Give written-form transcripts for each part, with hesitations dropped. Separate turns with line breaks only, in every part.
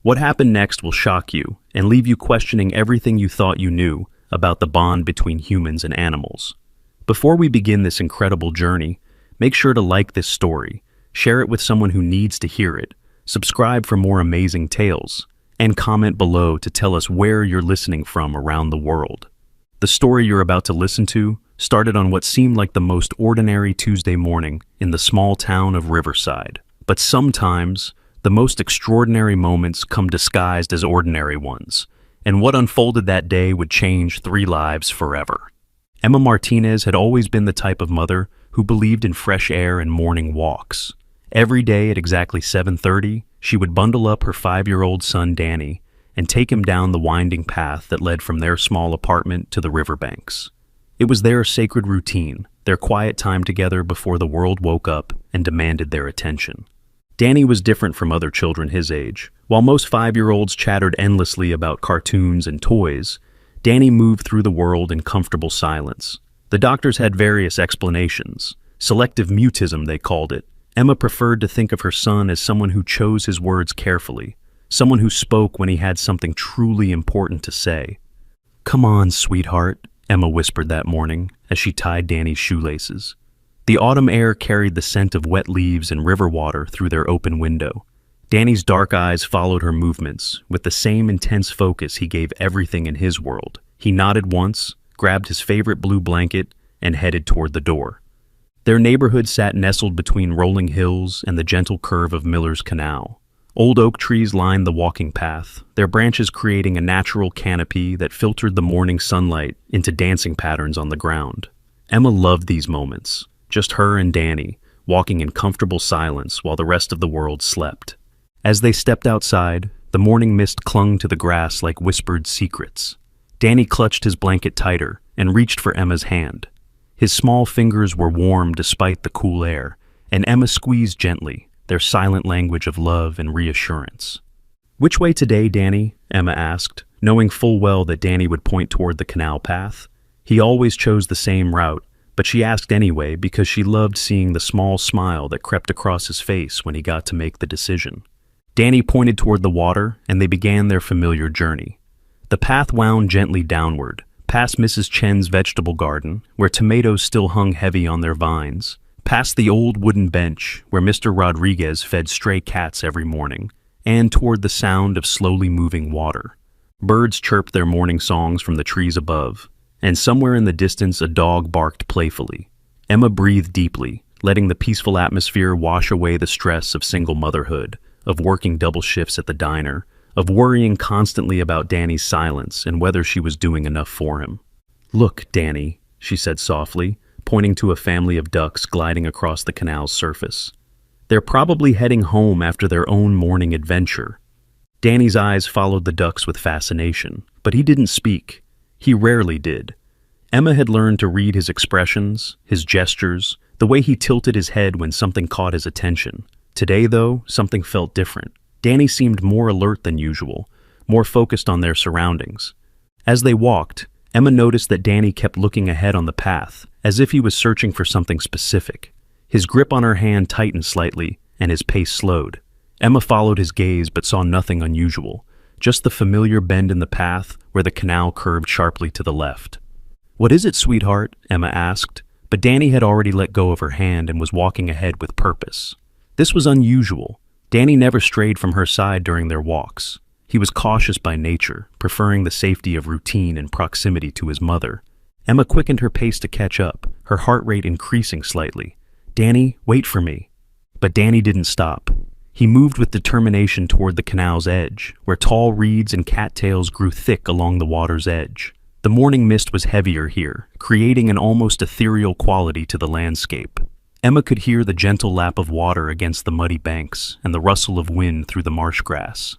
What happened next will shock you and leave you questioning everything you thought you knew about the bond between humans and animals. Before we begin this incredible journey, make sure to like this story, share it with someone who needs to hear it, subscribe for more amazing tales, and comment below to tell us where you're listening from around the world. The story you're about to listen to started on what seemed like the most ordinary Tuesday morning in the small town of Riverside. But sometimes, the most extraordinary moments come disguised as ordinary ones, and what unfolded that day would change 3 lives forever. Emma Martinez had always been the type of mother who believed in fresh air and morning walks. Every day at exactly 7:30, she would bundle up her 5-year-old son Danny and take him down the winding path that led from their small apartment to the riverbanks. It was their sacred routine, their quiet time together before the world woke up and demanded their attention. Danny was different from other children his age. While most 5-year-olds chattered endlessly about cartoons and toys, Danny moved through the world in comfortable silence. The doctors had various explanations. Selective mutism, they called it. Emma preferred to think of her son as someone who chose his words carefully, someone who spoke when he had something truly important to say. "Come on, sweetheart," Emma whispered that morning as she tied Danny's shoelaces. The autumn air carried the scent of wet leaves and river water through their open window. Danny's dark eyes followed her movements with the same intense focus he gave everything in his world. He nodded once, grabbed his favorite blue blanket, and headed toward the door. Their neighborhood sat nestled between rolling hills and the gentle curve of Miller's Canal. Old oak trees lined the walking path, their branches creating a natural canopy that filtered the morning sunlight into dancing patterns on the ground. Emma loved these moments. Just her and Danny, walking in comfortable silence while the rest of the world slept. As they stepped outside, the morning mist clung to the grass like whispered secrets. Danny clutched his blanket tighter and reached for Emma's hand. His small fingers were warm despite the cool air, and Emma squeezed gently, their silent language of love and reassurance. "Which way today, Danny?" Emma asked, knowing full well that Danny would point toward the canal path. He always chose the same route, but she asked anyway because she loved seeing the small smile that crept across his face when he got to make the decision. Danny pointed toward the water, and they began their familiar journey. The path wound gently downward, past Mrs. Chen's vegetable garden, where tomatoes still hung heavy on their vines, past the old wooden bench where Mr. Rodriguez fed stray cats every morning, and toward the sound of slowly moving water. Birds chirped their morning songs from the trees above, and somewhere in the distance a dog barked playfully. Emma breathed deeply, letting the peaceful atmosphere wash away the stress of single motherhood, of working double shifts at the diner, of worrying constantly about Danny's silence and whether she was doing enough for him. "Look, Danny," she said softly, pointing to a family of ducks gliding across the canal's surface. "They're probably heading home after their own morning adventure." Danny's eyes followed the ducks with fascination, but he didn't speak. He rarely did. Emma had learned to read his expressions, his gestures, the way he tilted his head when something caught his attention. Today, though, something felt different. Danny seemed more alert than usual, more focused on their surroundings. As they walked, Emma noticed that Danny kept looking ahead on the path, as if he was searching for something specific. His grip on her hand tightened slightly, and his pace slowed. Emma followed his gaze but saw nothing unusual, just the familiar bend in the path where the canal curved sharply to the left. "What is it, sweetheart?" Emma asked, but Danny had already let go of her hand and was walking ahead with purpose. This was unusual. Danny never strayed from her side during their walks. He was cautious by nature, preferring the safety of routine and proximity to his mother. Emma quickened her pace to catch up, her heart rate increasing slightly. "Danny, wait for me." But Danny didn't stop. He moved with determination toward the canal's edge, where tall reeds and cattails grew thick along the water's edge. The morning mist was heavier here, creating an almost ethereal quality to the landscape. Emma could hear the gentle lap of water against the muddy banks and the rustle of wind through the marsh grass.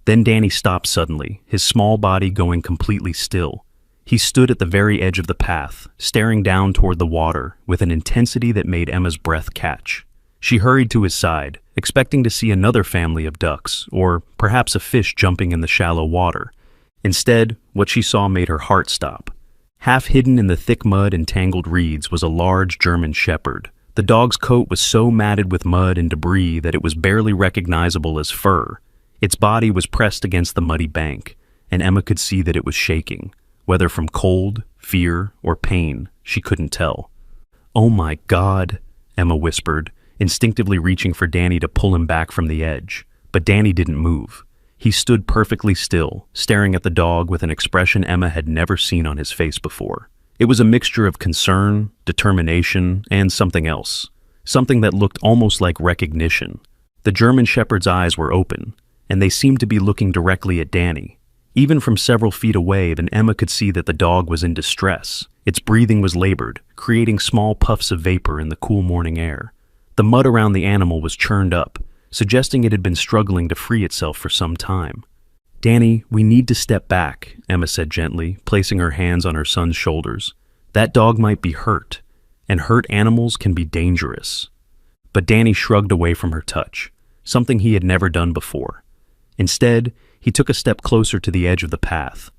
Then Danny stopped suddenly, his small body going completely still. He stood at the very edge of the path, staring down toward the water with an intensity that made Emma's breath catch. She hurried to his side, expecting to see another family of ducks, or perhaps a fish jumping in the shallow water. Instead, what she saw made her heart stop. Half hidden in the thick mud and tangled reeds was a large German shepherd. The dog's coat was so matted with mud and debris that it was barely recognizable as fur. Its body was pressed against the muddy bank, and Emma could see that it was shaking, whether from cold, fear, or pain, she couldn't tell. "Oh my God," Emma whispered, instinctively reaching for Danny to pull him back from the edge. But Danny didn't move. He stood perfectly still, staring at the dog with an expression Emma had never seen on his face before. It was a mixture of concern, determination, and something else. Something that looked almost like recognition. The German Shepherd's eyes were open, and they seemed to be looking directly at Danny. Even from several feet away, then Emma could see that the dog was in distress. Its breathing was labored, creating small puffs of vapor in the cool morning air. The mud around the animal was churned up, suggesting it had been struggling to free itself for some time. "Danny, we need to step back," Emma said gently, placing her hands on her son's shoulders. "That dog might be hurt, and hurt animals can be dangerous." But Danny shrugged away from her touch, something he had never done before. Instead, he took a step closer to the edge of the path.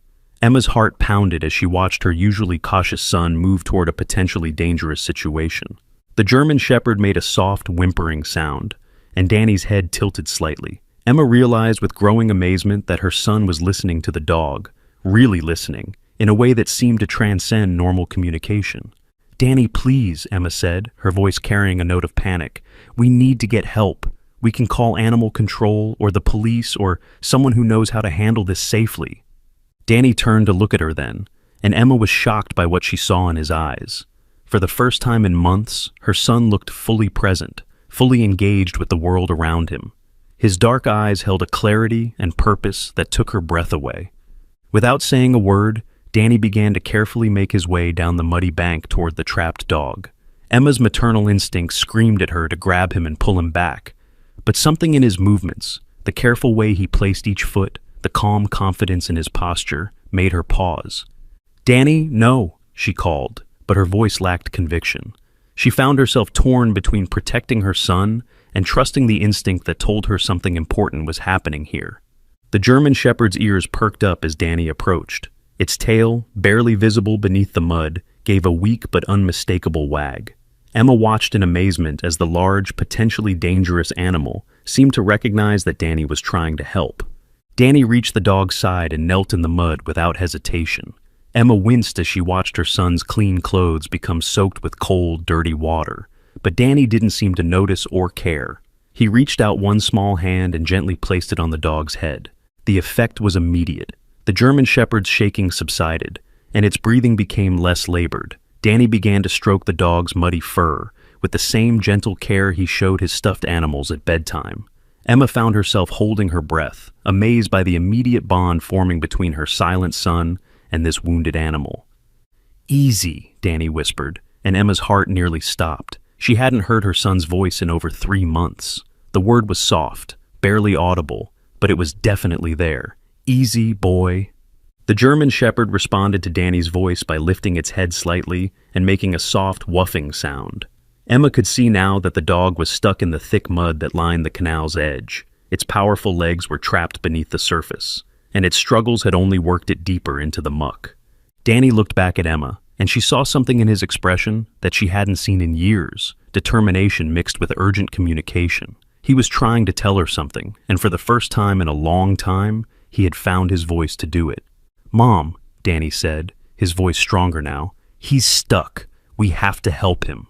Emma's heart pounded as she watched her usually cautious son move toward a potentially dangerous situation. The German Shepherd made a soft, whimpering sound, and Danny's head tilted slightly. Emma realized with growing amazement that her son was listening to the dog, really listening, in a way that seemed to transcend normal communication. "Danny, please," Emma said, her voice carrying a note of panic. "We need to get help. We can call animal control or the police or someone who knows how to handle this safely." Danny turned to look at her then, and Emma was shocked by what she saw in his eyes. For the first time in months, her son looked fully present, fully engaged with the world around him. His dark eyes held a clarity and purpose that took her breath away. Without saying a word, Danny began to carefully make his way down the muddy bank toward the trapped dog. Emma's maternal instinct screamed at her to grab him and pull him back, but something in his movements, the careful way he placed each foot, the calm confidence in his posture, made her pause. "Danny, no," she called, but her voice lacked conviction. She found herself torn between protecting her son and trusting the instinct that told her something important was happening here. The German Shepherd's ears perked up as Danny approached. Its tail, barely visible beneath the mud, gave a weak but unmistakable wag. Emma watched in amazement as the large, potentially dangerous animal seemed to recognize that Danny was trying to help. Danny reached the dog's side and knelt in the mud without hesitation. Emma winced as she watched her son's clean clothes become soaked with cold, dirty water. But Danny didn't seem to notice or care. He reached out one small hand and gently placed it on the dog's head. The effect was immediate. The German Shepherd's shaking subsided, and its breathing became less labored. Danny began to stroke the dog's muddy fur, with the same gentle care he showed his stuffed animals at bedtime. Emma found herself holding her breath, amazed by the immediate bond forming between her silent son and this wounded animal. "Easy," Danny whispered, and Emma's heart nearly stopped. She hadn't heard her son's voice in over 3 months. The word was soft, barely audible, but it was definitely there. "Easy, boy." The German Shepherd responded to Danny's voice by lifting its head slightly and making a soft, whuffing sound. Emma could see now that the dog was stuck in the thick mud that lined the canal's edge. Its powerful legs were trapped beneath the surface, and its struggles had only worked it deeper into the muck. Danny looked back at Emma, and she saw something in his expression that she hadn't seen in years, determination mixed with urgent communication. He was trying to tell her something, and for the first time in a long time, he had found his voice to do it. "Mom," Danny said, his voice stronger now, "he's stuck. We have to help him."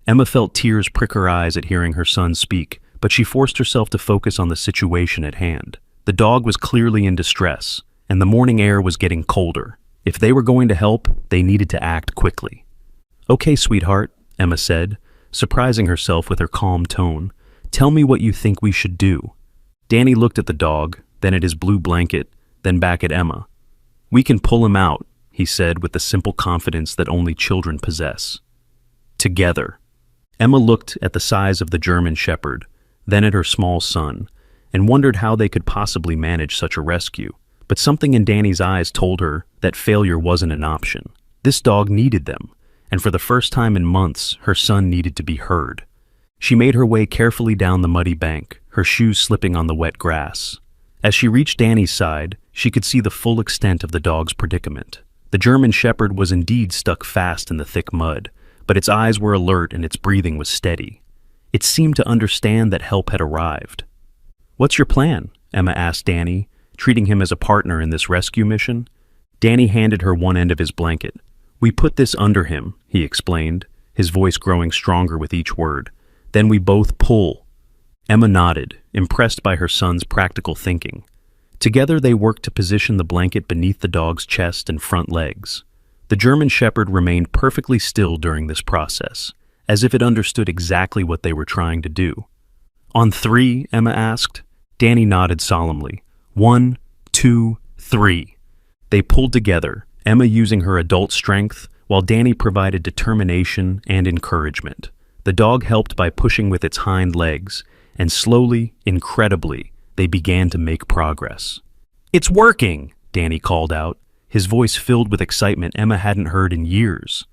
Emma felt tears prick her eyes at hearing her son speak, but she forced herself to focus on the situation at hand. The dog was clearly in distress, and the morning air was getting colder. If they were going to help, they needed to act quickly. "Okay, sweetheart," Emma said, surprising herself with her calm tone. "Tell me what you think we should do." Danny looked at the dog, then at his blue blanket, then back at Emma. "We can pull him out," he said with the simple confidence that only children possess. "Together." Emma looked at the size of the German Shepherd, then at her small son, and wondered how they could possibly manage such a rescue. But something in Danny's eyes told her that failure wasn't an option. This dog needed them, and for the first time in months, her son needed to be heard. She made her way carefully down the muddy bank, her shoes slipping on the wet grass. As she reached Danny's side, she could see the full extent of the dog's predicament. The German Shepherd was indeed stuck fast in the thick mud, but its eyes were alert and its breathing was steady. It seemed to understand that help had arrived. "What's your plan?" Emma asked Danny, treating him as a partner in this rescue mission. Danny handed her one end of his blanket. "We put this under him," he explained, his voice growing stronger with each word. "Then we both pull." Emma nodded, impressed by her son's practical thinking. Together they worked to position the blanket beneath the dog's chest and front legs. The German Shepherd remained perfectly still during this process, as if it understood exactly what they were trying to do. "On three?" Emma asked. Danny nodded solemnly. "1, 2, 3. They pulled together, Emma using her adult strength, while Danny provided determination and encouragement. The dog helped by pushing with its hind legs, and slowly, incredibly, they began to make progress. "It's working!" Danny called out, his voice filled with excitement Emma hadn't heard in years.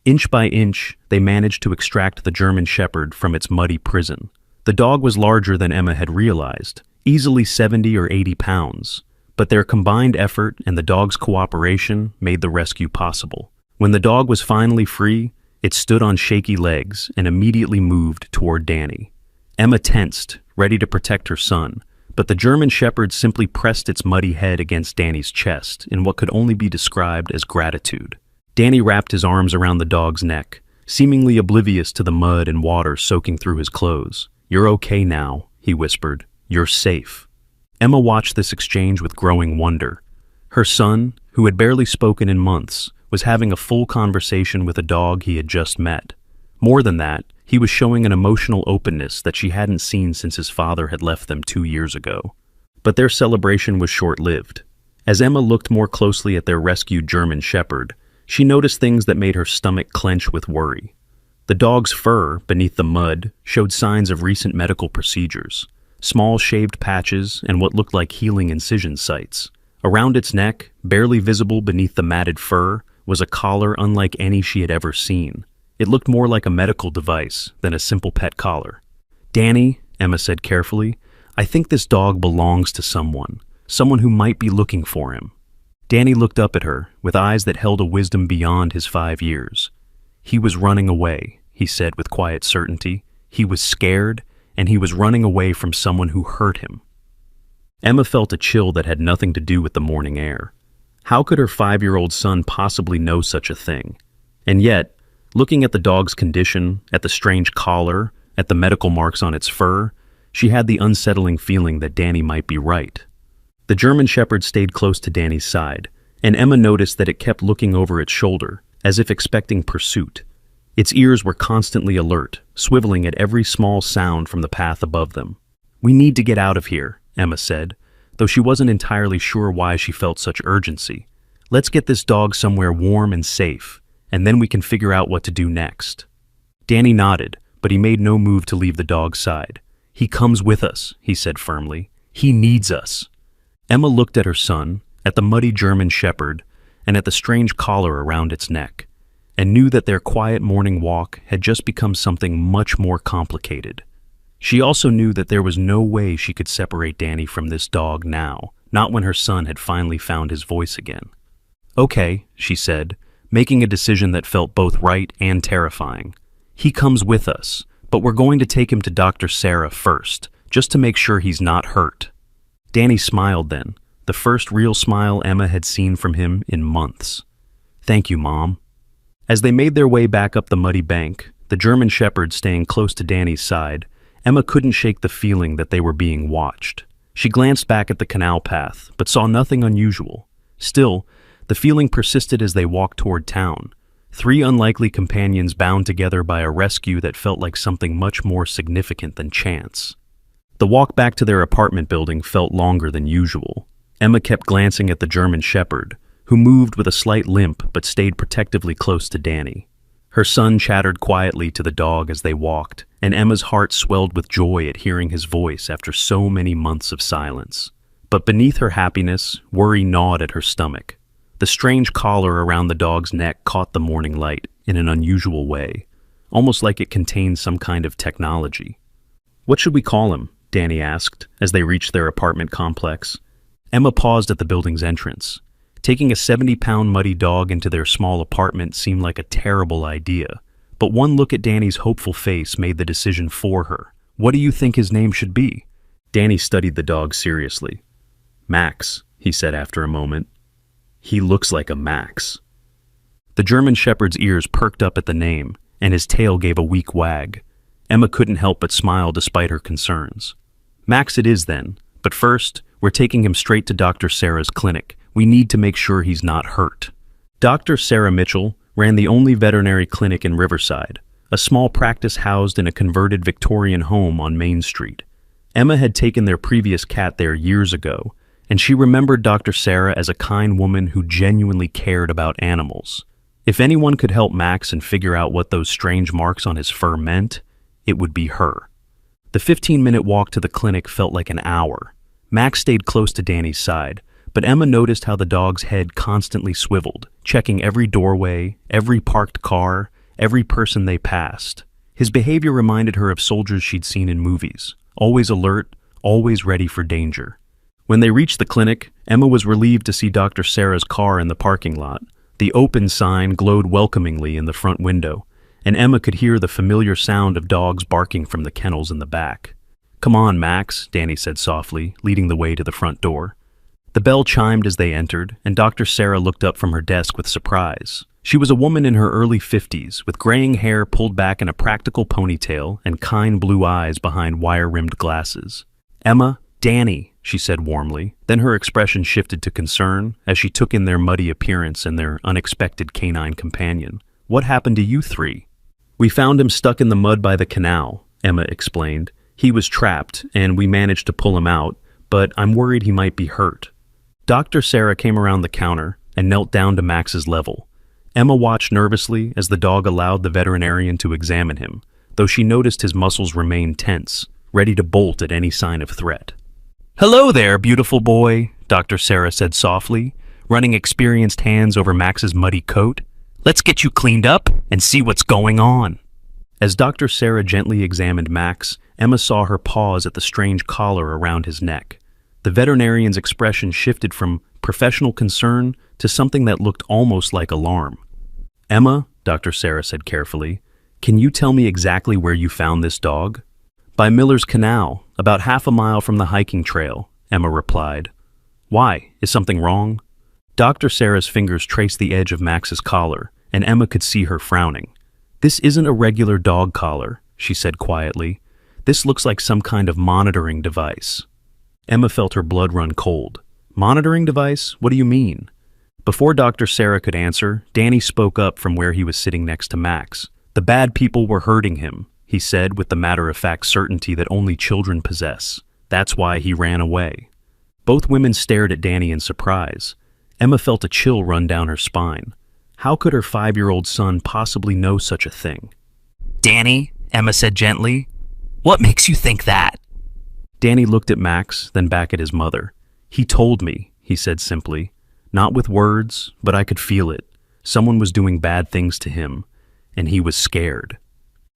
Inch by inch, they managed to extract the German Shepherd from its muddy prison. The dog was larger than Emma had realized, easily 70 or 80 pounds, but their combined effort and the dog's cooperation made the rescue possible. When the dog was finally free, it stood on shaky legs and immediately moved toward Danny. Emma tensed, ready to protect her son, but the German Shepherd simply pressed its muddy head against Danny's chest in what could only be described as gratitude. Danny wrapped his arms around the dog's neck, seemingly oblivious to the mud and water soaking through his clothes. "You're okay now," he whispered. "You're safe." Emma watched this exchange with growing wonder. Her son, who had barely spoken in months, was having a full conversation with a dog he had just met. More than that, he was showing an emotional openness that she hadn't seen since his father had left them 2 years ago. But their celebration was short-lived. As Emma looked more closely at their rescued German Shepherd, she noticed things that made her stomach clench with worry. The dog's fur, beneath the mud, showed signs of recent medical procedures. Small shaved patches and what looked like healing incision sites. Around its neck, barely visible beneath the matted fur, was a collar unlike any she had ever seen. It looked more like a medical device than a simple pet collar. "Danny," Emma said carefully, "I think this dog belongs to someone who might be looking for him." Danny looked up at her, with eyes that held a wisdom beyond his 5 years. "He was running away," he said with quiet certainty. "He was scared, and he was running away from someone who hurt him." Emma felt a chill that had nothing to do with the morning air. How could her 5-year-old son possibly know such a thing? And yet, looking at the dog's condition, at the strange collar, at the medical marks on its fur, she had the unsettling feeling that Danny might be right. The German Shepherd stayed close to Danny's side, and Emma noticed that it kept looking over its shoulder, as if expecting pursuit. Its ears were constantly alert, swiveling at every small sound from the path above them. "We need to get out of here," Emma said, though she wasn't entirely sure why she felt such urgency. "Let's get this dog somewhere warm and safe, and then we can figure out what to do next." Danny nodded, but he made no move to leave the dog's side. "He comes with us," he said firmly. "He needs us." Emma looked at her son, at the muddy German Shepherd, and at the strange collar around its neck, and knew that their quiet morning walk had just become something much more complicated. She also knew that there was no way she could separate Danny from this dog now, not when her son had finally found his voice again. "Okay," she said, making a decision that felt both right and terrifying. "He comes with us, but we're going to take him to Dr. Sarah first, just to make sure he's not hurt." Danny smiled then, the first real smile Emma had seen from him in months. "Thank you, Mom." As they made their way back up the muddy bank, the German Shepherd staying close to Danny's side, Emma couldn't shake the feeling that they were being watched. She glanced back at the canal path, but saw nothing unusual. Still, the feeling persisted as they walked toward town. 3 unlikely companions bound together by a rescue that felt like something much more significant than chance. The walk back to their apartment building felt longer than usual. Emma kept glancing at the German Shepherd, who moved with a slight limp but stayed protectively close to Danny. Her son chattered quietly to the dog as they walked, and Emma's heart swelled with joy at hearing his voice after so many months of silence. But beneath her happiness, worry gnawed at her stomach. The strange collar around the dog's neck caught the morning light in an unusual way, almost like it contained some kind of technology. "What should we call him?" Danny asked as they reached their apartment complex. Emma paused at the building's entrance. Taking a 70-pound muddy dog into their small apartment seemed like a terrible idea, but one look at Danny's hopeful face made the decision for her. "What do you think his name should be?" Danny studied the dog seriously. Max, he said after a moment. He looks like a Max. The German Shepherd's ears perked up at the name, and his tail gave a weak wag. Emma couldn't help but smile despite her concerns. Max it is then, but first, we're taking him straight to Dr. Sarah's clinic. We need to make sure he's not hurt. Dr. Sarah Mitchell ran the only veterinary clinic in Riverside, a small practice housed in a converted Victorian home on Main Street. Emma had taken their previous cat there years ago, and she remembered Dr. Sarah as a kind woman who genuinely cared about animals. If anyone could help Max and figure out what those strange marks on his fur meant, it would be her. The 15-minute walk to the clinic felt like an hour. Max stayed close to Danny's side, but Emma noticed how the dog's head constantly swiveled, checking every doorway, every parked car, every person they passed. His behavior reminded her of soldiers she'd seen in movies, always alert, always ready for danger. When they reached the clinic, Emma was relieved to see Dr. Sarah's car in the parking lot. The open sign glowed welcomingly in the front window, and Emma could hear the familiar sound of dogs barking from the kennels in the back. "Come on, Max," Danny said softly, leading the way to the front door. The bell chimed as they entered, and Dr. Sarah looked up from her desk with surprise. She was a woman in her early 50s, with graying hair pulled back in a practical ponytail and kind blue eyes behind wire-rimmed glasses. "Emma, Danny," she said warmly. Then her expression shifted to concern as she took in their muddy appearance and their unexpected canine companion. "What happened to you three?" "We found him stuck in the mud by the canal," Emma explained. "He was trapped, and we managed to pull him out, but I'm worried he might be hurt." Dr. Sarah came around the counter and knelt down to Max's level. Emma watched nervously as the dog allowed the veterinarian to examine him, though she noticed his muscles remained tense, ready to bolt at any sign of threat. "Hello there, beautiful boy," Dr. Sarah said softly, running experienced hands over Max's muddy coat. "Let's get you cleaned up and see what's going on." As Dr. Sarah gently examined Max, Emma saw her pause at the strange collar around his neck. The veterinarian's expression shifted from professional concern to something that looked almost like alarm. "Emma," Dr. Sarah said carefully, "can you tell me exactly where you found this dog?" "By Miller's Canal, about half a mile from the hiking trail," Emma replied. "Why? Is something wrong?" Dr. Sarah's fingers traced the edge of Max's collar, and Emma could see her frowning. "This isn't a regular dog collar," she said quietly. "This looks like some kind of monitoring device." Emma felt her blood run cold. "Monitoring device? What do you mean?" Before Dr. Sarah could answer, Danny spoke up from where he was sitting next to Max. "The bad people were hurting him," he said with the matter-of-fact certainty that only children possess. "That's why he ran away." Both women stared at Danny in surprise. Emma felt a chill run down her spine. How could her 5-year-old son possibly know such a thing?
"Danny," Emma said gently, "what makes you think that?"
Danny looked at Max, then back at his mother. "He told me," he said simply. "Not with words, but I could feel it. Someone was doing bad things to him, and he was scared."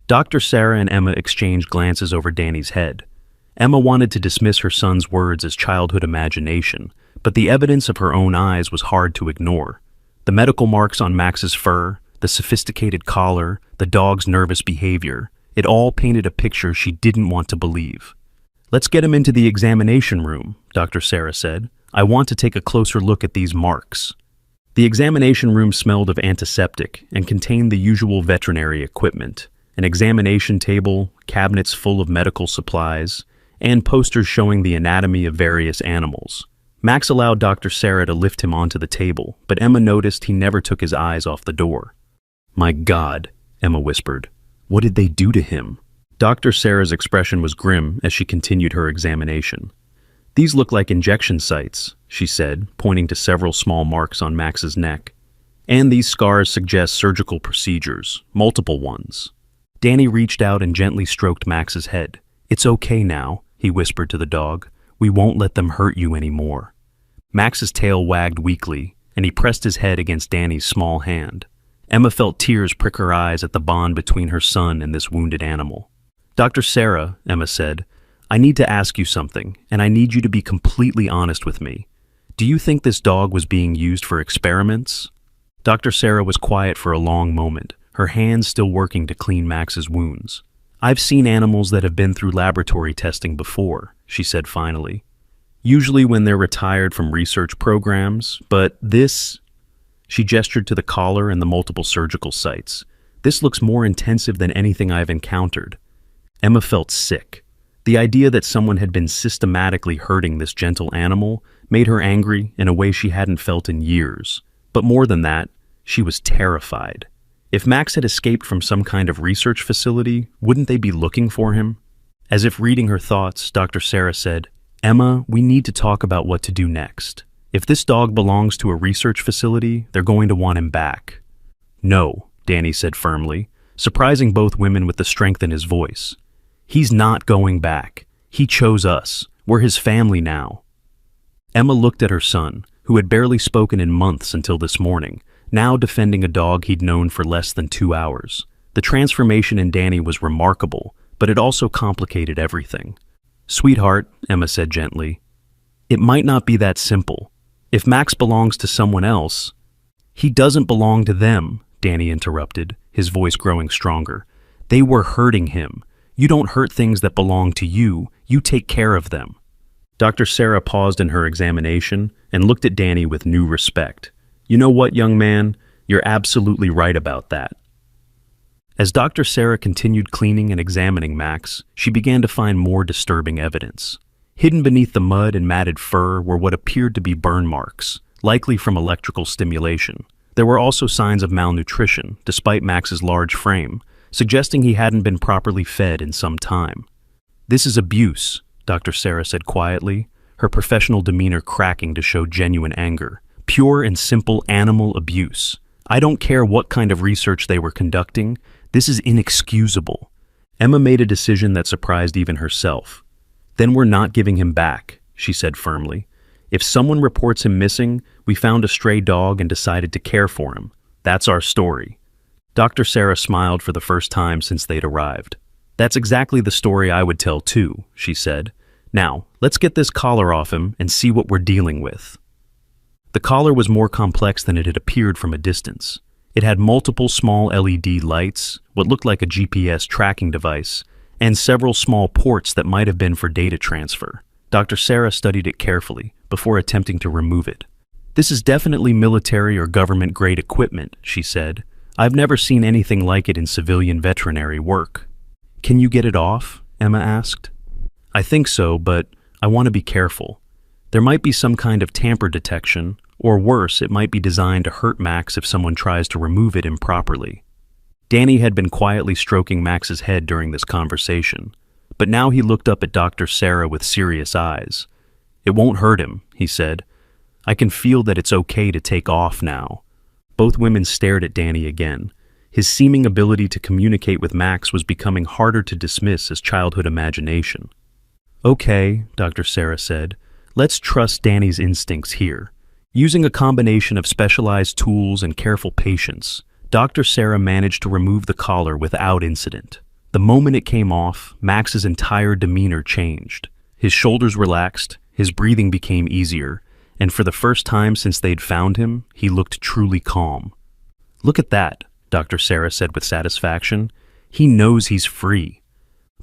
Dr. Sarah and Emma exchanged glances over Danny's head. Emma wanted to dismiss her son's words as childhood imagination, but the evidence of her own eyes was hard to ignore. The medical marks on Max's fur, the sophisticated collar, the dog's nervous behavior, it all painted a picture she didn't want to believe. "Let's get him into the examination room," Dr. Sarah said. "I want to take a closer look at these marks." The examination room smelled of antiseptic and contained the usual veterinary equipment, an examination table, cabinets full of medical supplies, and posters showing the anatomy of various animals. Max allowed Dr. Sarah to lift him onto the table, but Emma noticed he never took his eyes off the door. "My God," Emma whispered. "What did they do to him?" Dr. Sarah's expression was grim as she continued her examination. "These look like injection sites," she said, pointing to several small marks on Max's neck. "And these scars suggest surgical procedures, multiple ones." Danny reached out and gently stroked Max's head. "It's okay now," he whispered to the dog. "We won't let them hurt you anymore." Max's tail wagged weakly, and he pressed his head against Danny's small hand. Emma felt tears prick her eyes at the bond between her son and this wounded animal. "Dr. Sarah," Emma said, "I need to ask you something, and I need you to be completely honest with me. Do you think this dog was being used for experiments?" Dr. Sarah was quiet for a long moment, her hands still working to clean Max's wounds. "I've seen animals that have been through laboratory testing before, she said finally. Usually when they're retired from research programs, but this... She gestured to the collar and the multiple surgical sites. This looks more intensive than anything I've encountered. Emma felt sick. The idea that someone had been systematically hurting this gentle animal made her angry in a way she hadn't felt in years. But more than that, she was terrified. If Max had escaped from some kind of research facility, wouldn't they be looking for him? As if reading her thoughts, Dr. Sarah said, "Emma, we need to talk about what to do next. If this dog belongs to a research facility, they're going to want him back." "No," Danny said firmly, surprising both women with the strength in his voice. "He's not going back. He chose us. We're his family now." Emma looked at her son, who had barely spoken in months until this morning, now defending a dog he'd known for less than 2 hours. The transformation in Danny was remarkable, but it also complicated everything. "Sweetheart," Emma said gently, "it might not be that simple. If Max belongs to someone else..." "He doesn't belong to them," Danny interrupted, his voice growing stronger. "They were hurting him. You don't hurt things that belong to you. You take care of them." Dr. Sarah paused in her examination and looked at Danny with new respect. "You know what, young man? You're absolutely right about that." As Dr. Sarah continued cleaning and examining Max, she began to find more disturbing evidence. Hidden beneath the mud and matted fur were what appeared to be burn marks, likely from electrical stimulation. There were also signs of malnutrition, despite Max's large frame, suggesting he hadn't been properly fed in some time. "This is abuse," Dr. Sarah said quietly, her professional demeanor cracking to show genuine anger. "Pure and simple animal abuse. I don't care what kind of research they were conducting. This is inexcusable." Emma made a decision that surprised even herself. "Then we're not giving him back," she said firmly. "If someone reports him missing, we found a stray dog and decided to care for him. That's our story." Dr. Sarah smiled for the first time since they'd arrived. "That's exactly the story I would tell too," she said. "Now, let's get this collar off him and see what we're dealing with." The collar was more complex than it had appeared from a distance. It had multiple small LED lights, what looked like a GPS tracking device, and several small ports that might have been for data transfer. Dr. Sarah studied it carefully before attempting to remove it. "This is definitely military or government-grade equipment," she said. "I've never seen anything like it in civilian veterinary work." "Can you get it off?" Emma asked. "I think so, but I want to be careful. There might be some kind of tamper detection, or worse, it might be designed to hurt Max if someone tries to remove it improperly." Danny had been quietly stroking Max's head during this conversation, but now he looked up at Dr. Sarah with serious eyes. "It won't hurt him," he said. "I can feel that it's okay to take off now." Both women stared at Danny again. His seeming ability to communicate with Max was becoming harder to dismiss as childhood imagination. "Okay," Dr. Sarah said. "Let's trust Danny's instincts here." Using a combination of specialized tools and careful patience, Dr. Sarah managed to remove the collar without incident. The moment it came off, Max's entire demeanor changed. His shoulders relaxed, his breathing became easier, and for the first time since they'd found him, he looked truly calm. "Look at that," Dr. Sarah said with satisfaction. "He knows he's free."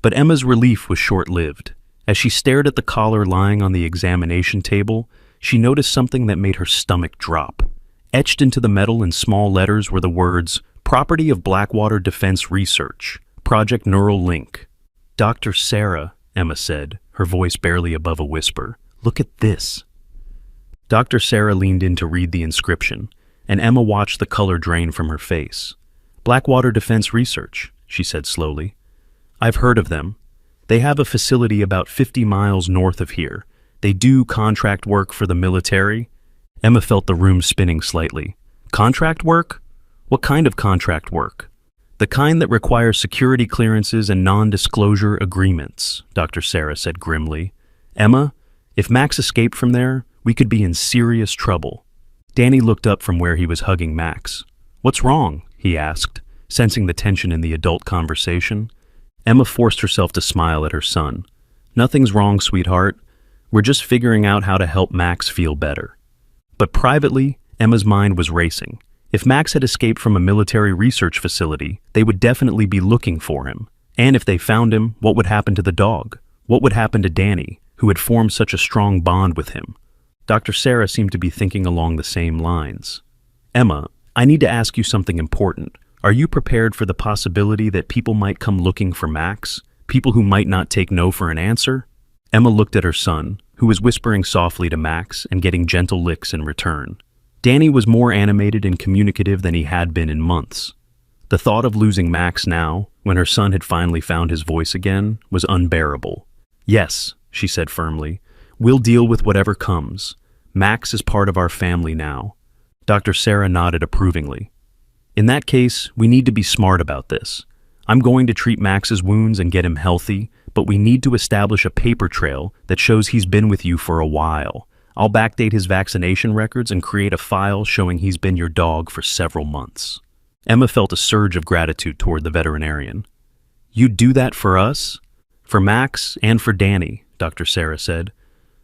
But Emma's relief was short-lived. As she stared at the collar lying on the examination table, she noticed something that made her stomach drop. Etched into the metal in small letters were the words, "Property of Blackwater Defense Research, Project Neural Link." "Dr. Sarah," Emma said, her voice barely above a whisper, "look at this." Dr. Sarah leaned in to read the inscription, and Emma watched the color drain from her face. "Blackwater Defense Research," she said slowly. "I've heard of them. They have a facility about 50 miles north of here. They do contract work for the military." Emma felt the room spinning slightly. "Contract work? What kind of contract work?" "The kind that requires security clearances and non-disclosure agreements," Dr. Sarah said grimly. "Emma, if Max escaped from there, we could be in serious trouble." Danny looked up from where he was hugging Max. "What's wrong?" he asked, sensing the tension in the adult conversation. Emma forced herself to smile at her son. "Nothing's wrong, sweetheart. We're just figuring out how to help Max feel better." But privately, Emma's mind was racing. If Max had escaped from a military research facility, they would definitely be looking for him. And if they found him, what would happen to the dog? What would happen to Danny, who had formed such a strong bond with him. Dr. Sarah seemed to be thinking along the same lines. Emma, I need to ask you something important. Are you prepared for the possibility that people might come looking for Max? People who might not take no for an answer? Emma looked at her son, who was whispering softly to Max and getting gentle licks in return. Danny was more animated and communicative than he had been in months. The thought of losing Max now, when her son had finally found his voice again, was unbearable. Yes, she said firmly, we'll deal with whatever comes. Max is part of our family now. Dr. Sarah nodded approvingly. In that case, we need to be smart about this. I'm going to treat Max's wounds and get him healthy, but we need to establish a paper trail that shows he's been with you for a while. I'll backdate his vaccination records and create a file showing he's been your dog for several months. Emma felt a surge of gratitude toward the veterinarian. You'd do that for us? For Max and for Danny, Dr. Sarah said.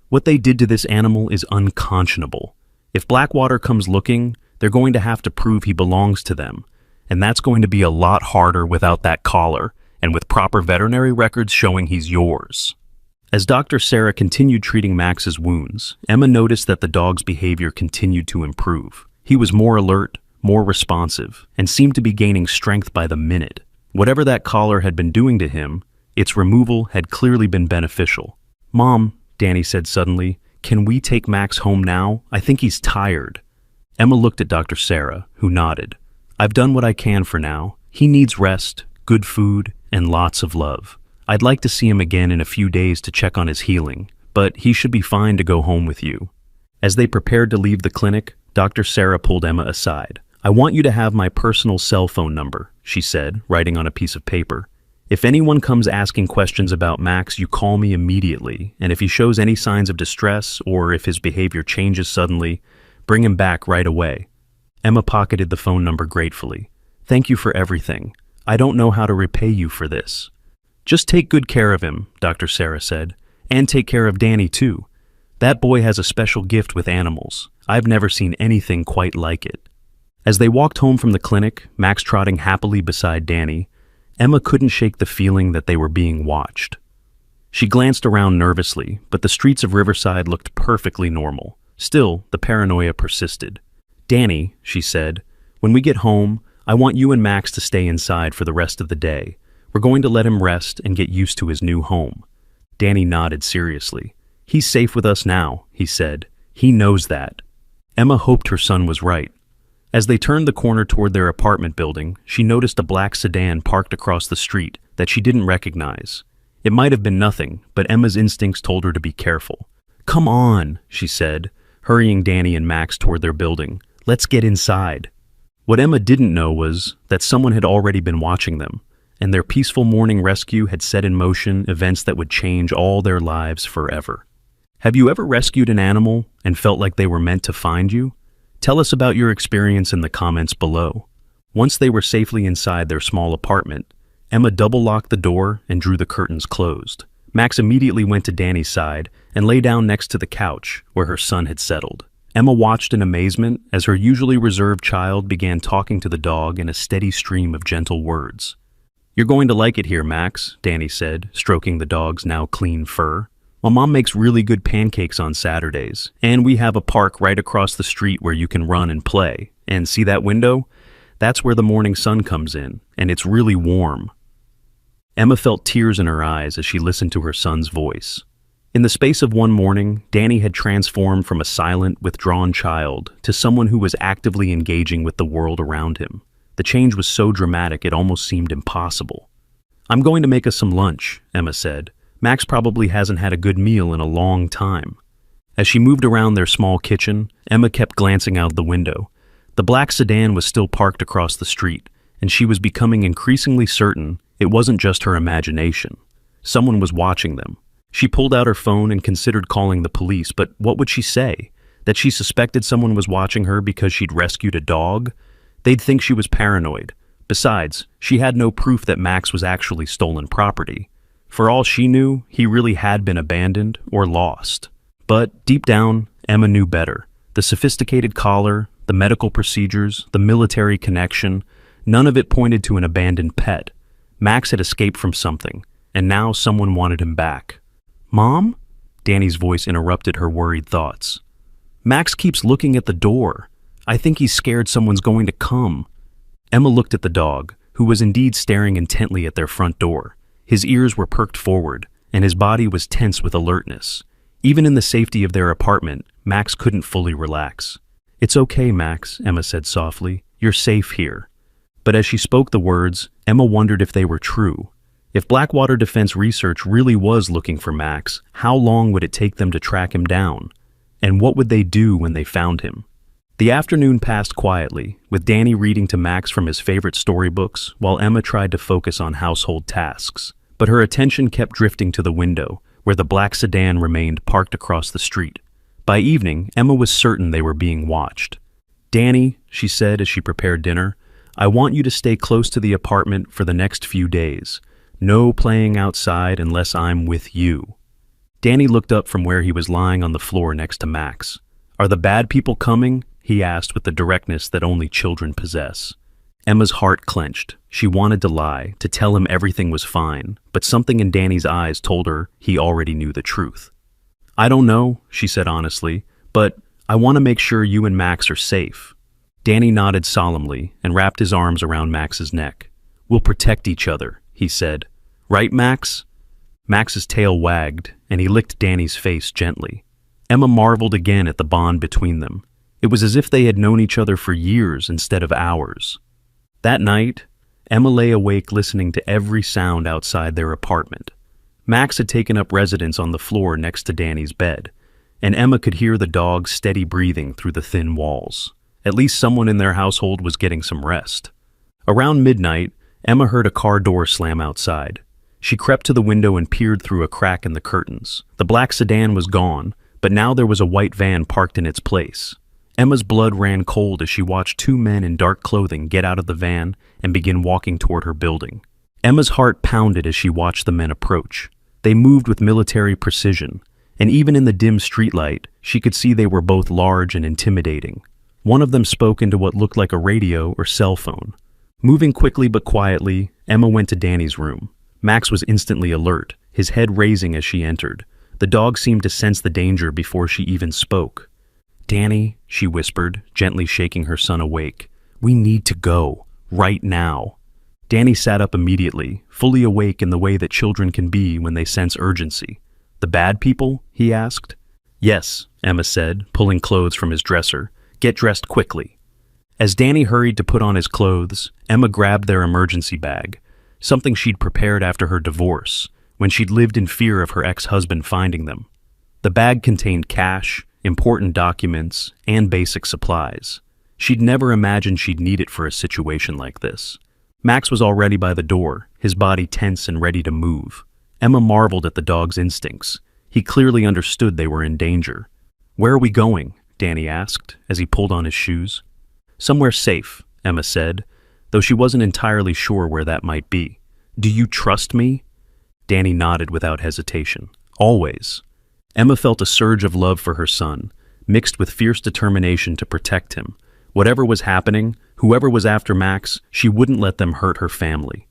What they did to this animal is unconscionable. If Blackwater comes looking, they're going to have to prove he belongs to them, and that's going to be a lot harder without that collar and with proper veterinary records showing he's yours. As Dr. Sarah continued treating Max's wounds, Emma noticed that the dog's behavior continued to improve. He was more alert, more responsive, and seemed to be gaining strength by the minute. Whatever that collar had been doing to him, its removal had clearly been beneficial. Mom, Danny said suddenly, can we take Max home now? I think he's tired. Emma looked at Dr. Sarah, who nodded. I've done what I can for now. He needs rest, good food, and lots of love. I'd like to see him again in a few days to check on his healing, but he should be fine to go home with you. As they prepared to leave the clinic, Dr. Sarah pulled Emma aside. I want you to have my personal cell phone number, she said, writing on a piece of paper. If anyone comes asking questions about Max, you call me immediately, and if he shows any signs of distress or if his behavior changes suddenly, bring him back right away. Emma pocketed the phone number gratefully. Thank you for everything. I don't know how to repay you for this. Just take good care of him, Dr. Sarah said, and take care of Danny too. That boy has a special gift with animals. I've never seen anything quite like it. As they walked home from the clinic, Max trotting happily beside Danny, Emma couldn't shake the feeling that they were being watched. She glanced around nervously, but the streets of Riverside looked perfectly normal. Still, the paranoia persisted. Danny, she said, when we get home, I want you and Max to stay inside for the rest of the day. We're going to let him rest and get used to his new home. Danny nodded seriously. He's safe with us now, he said. He knows that. Emma hoped her son was right. As they turned the corner toward their apartment building, she noticed a black sedan parked across the street that she didn't recognize. It might have been nothing, but Emma's instincts told her to be careful. Come on, she said, hurrying Danny and Max toward their building. Let's get inside. What Emma didn't know was that someone had already been watching them, and their peaceful morning rescue had set in motion events that would change all their lives forever. Have you ever rescued an animal and felt like they were meant to find you? Tell us about your experience in the comments below. Once they were safely inside their small apartment, Emma double-locked the door and drew the curtains closed. Max immediately went to Danny's side and lay down next to the couch where her son had settled. Emma watched in amazement as her usually reserved child began talking to the dog in a steady stream of gentle words. You're going to like it here, Max, Danny said, stroking the dog's now clean fur. My mom makes really good pancakes on Saturdays, and we have a park right across the street where you can run and play. And see that window? That's where the morning sun comes in, and it's really warm. Emma felt tears in her eyes as she listened to her son's voice. In the space of one morning, Danny had transformed from a silent, withdrawn child to someone who was actively engaging with the world around him. The change was so dramatic it almost seemed impossible. I'm going to make us some lunch, Emma said. Max probably hasn't had a good meal in a long time. As she moved around their small kitchen, Emma kept glancing out the window. The black sedan was still parked across the street, and she was becoming increasingly certain it wasn't just her imagination. Someone was watching them. She pulled out her phone and considered calling the police, but what would she say? That she suspected someone was watching her because she'd rescued a dog? They'd think she was paranoid. Besides, she had no proof that Max was actually stolen property. For all she knew, he really had been abandoned or lost. But deep down, Emma knew better. The sophisticated collar, the medical procedures, the military connection, none of it pointed to an abandoned pet. Max had escaped from something, and now someone wanted him back. Mom? Danny's voice interrupted her worried thoughts. Max keeps looking at the door. I think he's scared someone's going to come. Emma looked at the dog, who was indeed staring intently at their front door. His ears were perked forward, and his body was tense with alertness. Even in the safety of their apartment, Max couldn't fully relax. It's okay, Max, Emma said softly. You're safe here. But as she spoke the words, Emma wondered if they were true. If Blackwater Defense Research really was looking for Max, how long would it take them to track him down? And what would they do when they found him? The afternoon passed quietly, with Danny reading to Max from his favorite storybooks, while Emma tried to focus on household tasks. But her attention kept drifting to the window, where the black sedan remained parked across the street. By evening, Emma was certain they were being watched. Danny, she said as she prepared dinner, I want you to stay close to the apartment for the next few days. No playing outside unless I'm with you. Danny looked up from where he was lying on the floor next to Max. Are the bad people coming? He asked with the directness that only children possess. Emma's heart clenched. She wanted to lie, to tell him everything was fine, but something in Danny's eyes told her he already knew the truth. I don't know, she said honestly, but I want to make sure you and Max are safe. Danny nodded solemnly and wrapped his arms around Max's neck. We'll protect each other, he said. Right, Max? Max's tail wagged, and he licked Danny's face gently. Emma marveled again at the bond between them. It was as if they had known each other for years instead of hours. That night, Emma lay awake listening to every sound outside their apartment. Max had taken up residence on the floor next to Danny's bed, and Emma could hear the dog's steady breathing through the thin walls. At least someone in their household was getting some rest. Around midnight, Emma heard a car door slam outside. She crept to the window and peered through a crack in the curtains. The black sedan was gone, but now there was a white van parked in its place. Emma's blood ran cold as she watched two men in dark clothing get out of the van and begin walking toward her building. Emma's heart pounded as she watched the men approach. They moved with military precision, and even in the dim streetlight, she could see they were both large and intimidating. One of them spoke into what looked like a radio or cell phone. Moving quickly but quietly, Emma went to Danny's room. Max was instantly alert, his head raising as she entered. The dog seemed to sense the danger before she even spoke. Danny, she whispered, gently shaking her son awake. We need to go, right now. Danny sat up immediately, fully awake in the way that children can be when they sense urgency. The bad people? He asked. Yes, Emma said, pulling clothes from his dresser. Get dressed quickly. As Danny hurried to put on his clothes, Emma grabbed their emergency bag, something she'd prepared after her divorce, when she'd lived in fear of her ex-husband finding them. The bag contained cash, important documents, and basic supplies. She'd never imagined she'd need it for a situation like this. Max was already by the door, his body tense and ready to move. Emma marveled at the dog's instincts. He clearly understood they were in danger. Where are we going? Danny asked, as he pulled on his shoes. Somewhere safe, Emma said, though she wasn't entirely sure where that might be. Do you trust me? Danny nodded without hesitation. Always. Emma felt a surge of love for her son, mixed with fierce determination to protect him. Whatever was happening, whoever was after Max, she wouldn't let them hurt her family.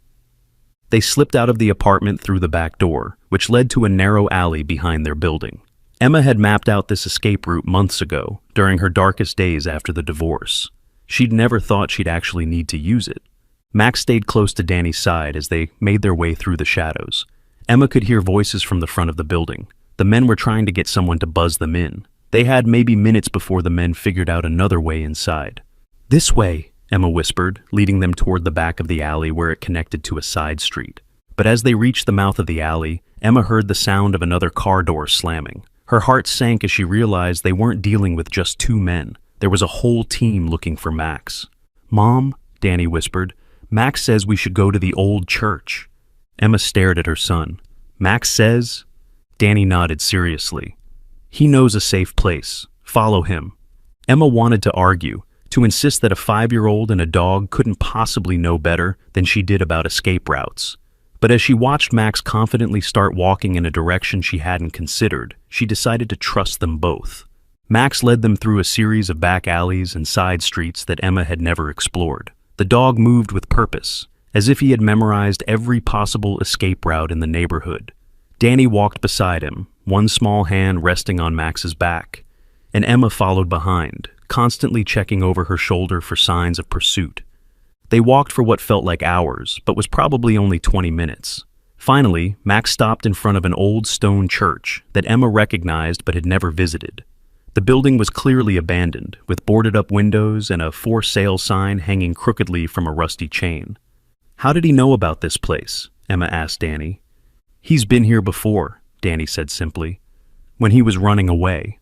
They slipped out of the apartment through the back door, which led to a narrow alley behind their building. Emma had mapped out this escape route months ago, during her darkest days after the divorce. She'd never thought she'd actually need to use it. Max stayed close to Danny's side as they made their way through the shadows. Emma could hear voices from the front of the building. The men were trying to get someone to buzz them in. They had maybe minutes before the men figured out another way inside. This way, Emma whispered, leading them toward the back of the alley where it connected to a side street. But as they reached the mouth of the alley, Emma heard the sound of another car door slamming. Her heart sank as she realized they weren't dealing with just two men. There was a whole team looking for Max. Mom, Danny whispered, Max says we should go to the old church. Emma stared at her son. Max says? Danny nodded seriously. He knows a safe place. Follow him. Emma wanted to argue, to insist that a 5-year-old and a dog couldn't possibly know better than she did about escape routes. But as she watched Max confidently start walking in a direction she hadn't considered, she decided to trust them both. Max led them through a series of back alleys and side streets that Emma had never explored. The dog moved with purpose, as if he had memorized every possible escape route in the neighborhood. Danny walked beside him, one small hand resting on Max's back, and Emma followed behind, constantly checking over her shoulder for signs of pursuit. They walked for what felt like hours, but was probably only 20 minutes. Finally, Max stopped in front of an old stone church that Emma recognized but had never visited. The building was clearly abandoned, with boarded-up windows and a for sale sign hanging crookedly from a rusty chain. "How did he know about this place?" Emma asked Danny. "He's been here before," Danny said simply, "when he was running away."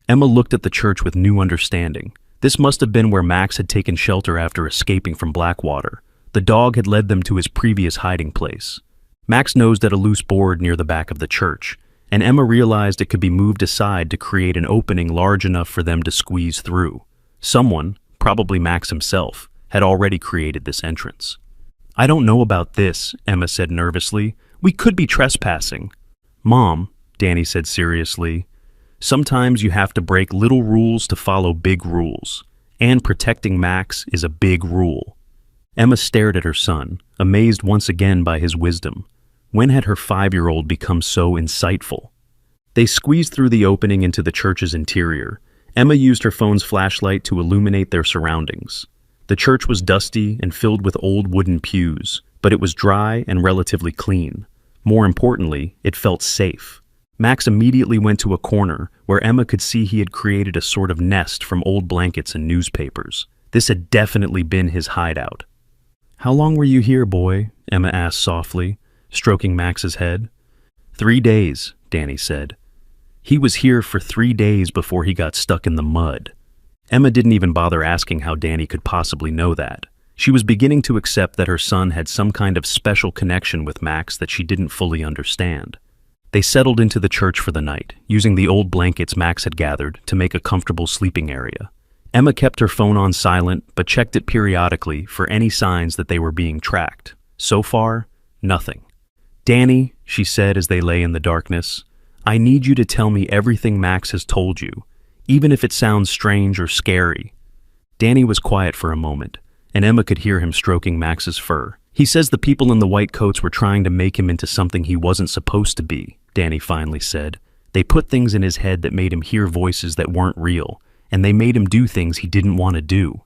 Emma looked at the church with new understanding. This must have been where Max had taken shelter after escaping from Blackwater. The dog had led them to his previous hiding place. Max nosed at a loose board near the back of the church, and Emma realized it could be moved aside to create an opening large enough for them to squeeze through. Someone, probably Max himself, had already created this entrance. "I don't know about this," Emma said nervously. "We could be trespassing." "Mom," Danny said seriously, "sometimes you have to break little rules to follow big rules, and protecting Max is a big rule." Emma stared at her son, amazed once again by his wisdom. When had her 5-year-old become so insightful? They squeezed through the opening into the church's interior. Emma used her phone's flashlight to illuminate their surroundings. The church was dusty and filled with old wooden pews, but it was dry and relatively clean. More importantly, it felt safe. Max immediately went to a corner where Emma could see he had created a sort of nest from old blankets and newspapers. This had definitely been his hideout. "How long were you here, boy?" Emma asked softly, stroking Max's head. 3 days, Danny said. He was here for 3 days before he got stuck in the mud. Emma didn't even bother asking how Danny could possibly know that. She was beginning to accept that her son had some kind of special connection with Max that she didn't fully understand. They settled into the church for the night, using the old blankets Max had gathered to make a comfortable sleeping area. Emma kept her phone on silent, but checked it periodically for any signs that they were being tracked. So far, nothing. "Danny," she said as they lay in the darkness, "I need you to tell me everything Max has told you, even if it sounds strange or scary." Danny was quiet for a moment, and Emma could hear him stroking Max's fur. "He says the people in the white coats were trying to make him into something he wasn't supposed to be," Danny finally said. "They put things in his head that made him hear voices that weren't real, and they made him do things he didn't want to do."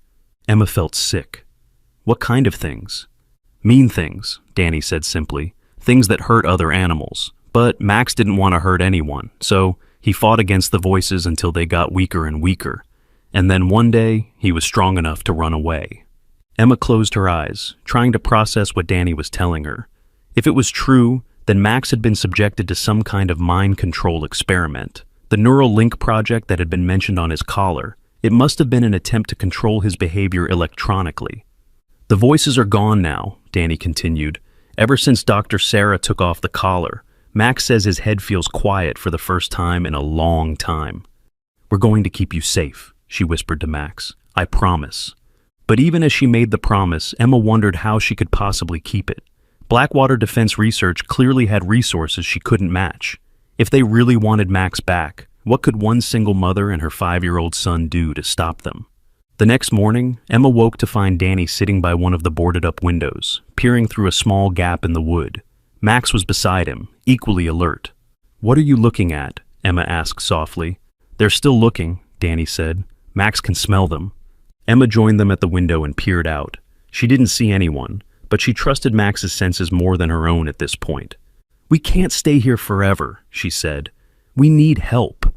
Emma felt sick. "What kind of things?" "Mean things," Danny said simply. "Things that hurt other animals. But Max didn't want to hurt anyone, so he fought against the voices until they got weaker and weaker. And then one day, he was strong enough to run away." Emma closed her eyes, trying to process what Danny was telling her. If it was true, then Max had been subjected to some kind of mind control experiment. The neural link project that had been mentioned on his collar. It must have been an attempt to control his behavior electronically. "The voices are gone now," Danny continued. "Ever since Dr. Sarah took off the collar, Max says his head feels quiet for the first time in a long time." "We're going to keep you safe," she whispered to Max. "I promise." But even as she made the promise, Emma wondered how she could possibly keep it. Blackwater Defense Research clearly had resources she couldn't match. If they really wanted Max back, what could one single mother and her 5-year-old son do to stop them? The next morning, Emma woke to find Danny sitting by one of the boarded-up windows, peering through a small gap in the wood. Max was beside him, equally alert. "What are you looking at?" Emma asked softly. "They're still looking," Danny said. "Max can smell them." Emma joined them at the window and peered out. She didn't see anyone, but she trusted Max's senses more than her own at this point. "We can't stay here forever," she said. "We need help."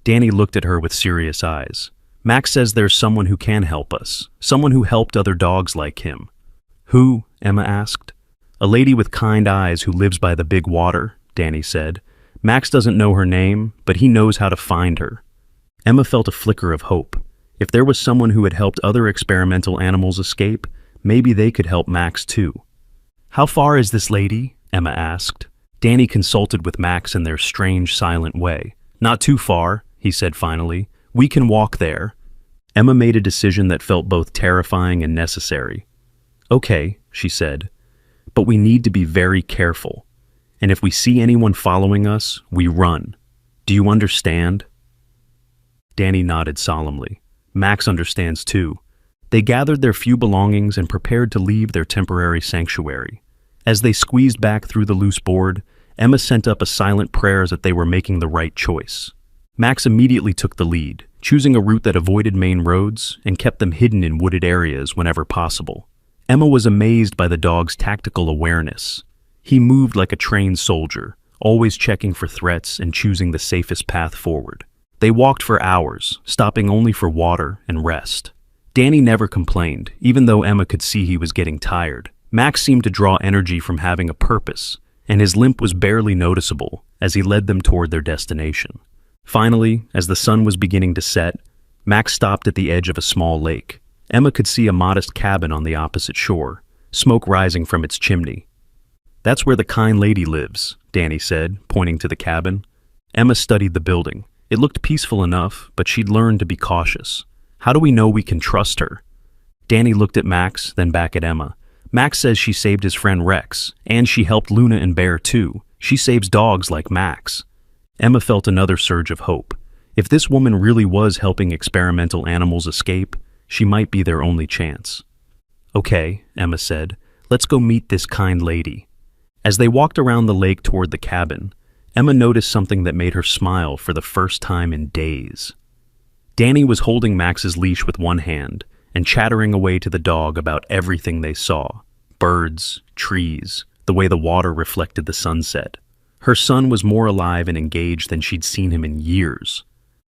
Danny looked at her with serious eyes. "Max says there's someone who can help us, someone who helped other dogs like him." "Who?" Emma asked. "A lady with kind eyes who lives by the big water," Danny said. "Max doesn't know her name, but he knows how to find her." Emma felt a flicker of hope. If there was someone who had helped other experimental animals escape, maybe they could help Max too. "How far is this lady?" Emma asked. Danny consulted with Max in their strange, silent way. "Not too far," he said finally. "We can walk there." Emma made a decision that felt both terrifying and necessary. "Okay," she said, "but we need to be very careful. And if we see anyone following us, we run. Do you understand?" Danny nodded solemnly. Max understands too. They gathered their few belongings and prepared to leave their temporary sanctuary. As they squeezed back through the loose board, Emma sent up a silent prayer that they were making the right choice. Max immediately took the lead, choosing a route that avoided main roads and kept them hidden in wooded areas whenever possible. Emma was amazed by the dog's tactical awareness. He moved like a trained soldier, always checking for threats and choosing the safest path forward. They walked for hours, stopping only for water and rest. Danny never complained, even though Emma could see he was getting tired. Max seemed to draw energy from having a purpose, and his limp was barely noticeable as he led them toward their destination. Finally, as the sun was beginning to set, Max stopped at the edge of a small lake. Emma could see a modest cabin on the opposite shore, smoke rising from its chimney. "That's where the kind lady lives," Danny said, pointing to the cabin. Emma studied the building. It looked peaceful enough, but she'd learned to be cautious. "How do we know we can trust her?" Danny looked at Max, then back at Emma. "Max says she saved his friend Rex, and she helped Luna and Bear too. She saves dogs like Max." Emma felt another surge of hope. If this woman really was helping experimental animals escape, she might be their only chance. "Okay," Emma said, "let's go meet this kind lady." As they walked around the lake toward the cabin, Emma noticed something that made her smile for the first time in days. Danny was holding Max's leash with one hand and chattering away to the dog about everything they saw: birds, trees, the way the water reflected the sunset. Her son was more alive and engaged than she'd seen him in years.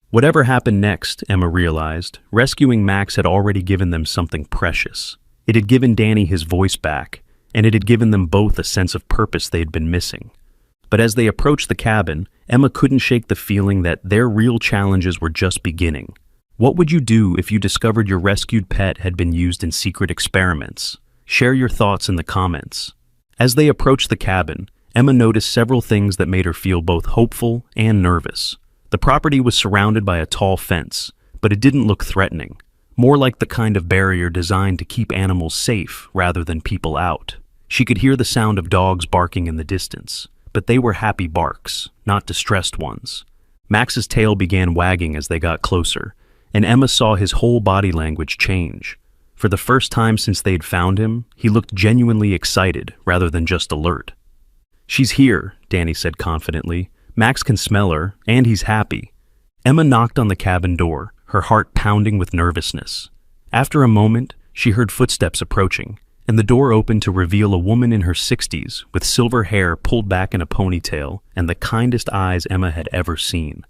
Whatever happened next, Emma realized, rescuing Max had already given them something precious. It had given Danny his voice back, and it had given them both a sense of purpose they had been missing. But as they approached the cabin, Emma couldn't shake the feeling that their real challenges were just beginning. What would you do if you discovered your rescued pet had been used in secret experiments? Share your thoughts in the comments. As they approached the cabin, Emma noticed several things that made her feel both hopeful and nervous. The property was surrounded by a tall fence, but it didn't look threatening, more like the kind of barrier designed to keep animals safe rather than people out. She could hear the sound of dogs barking in the distance, but they were happy barks, not distressed ones. Max's tail began wagging as they got closer, and Emma saw his whole body language change. For the first time since they'd found him, he looked genuinely excited rather than just alert. "She's here," Danny said confidently. "Max can smell her, and he's happy." Emma knocked on the cabin door, her heart pounding with nervousness. After a moment, she heard footsteps approaching, and the door opened to reveal a woman in her 60s with silver hair pulled back in a ponytail and the kindest eyes Emma had ever seen.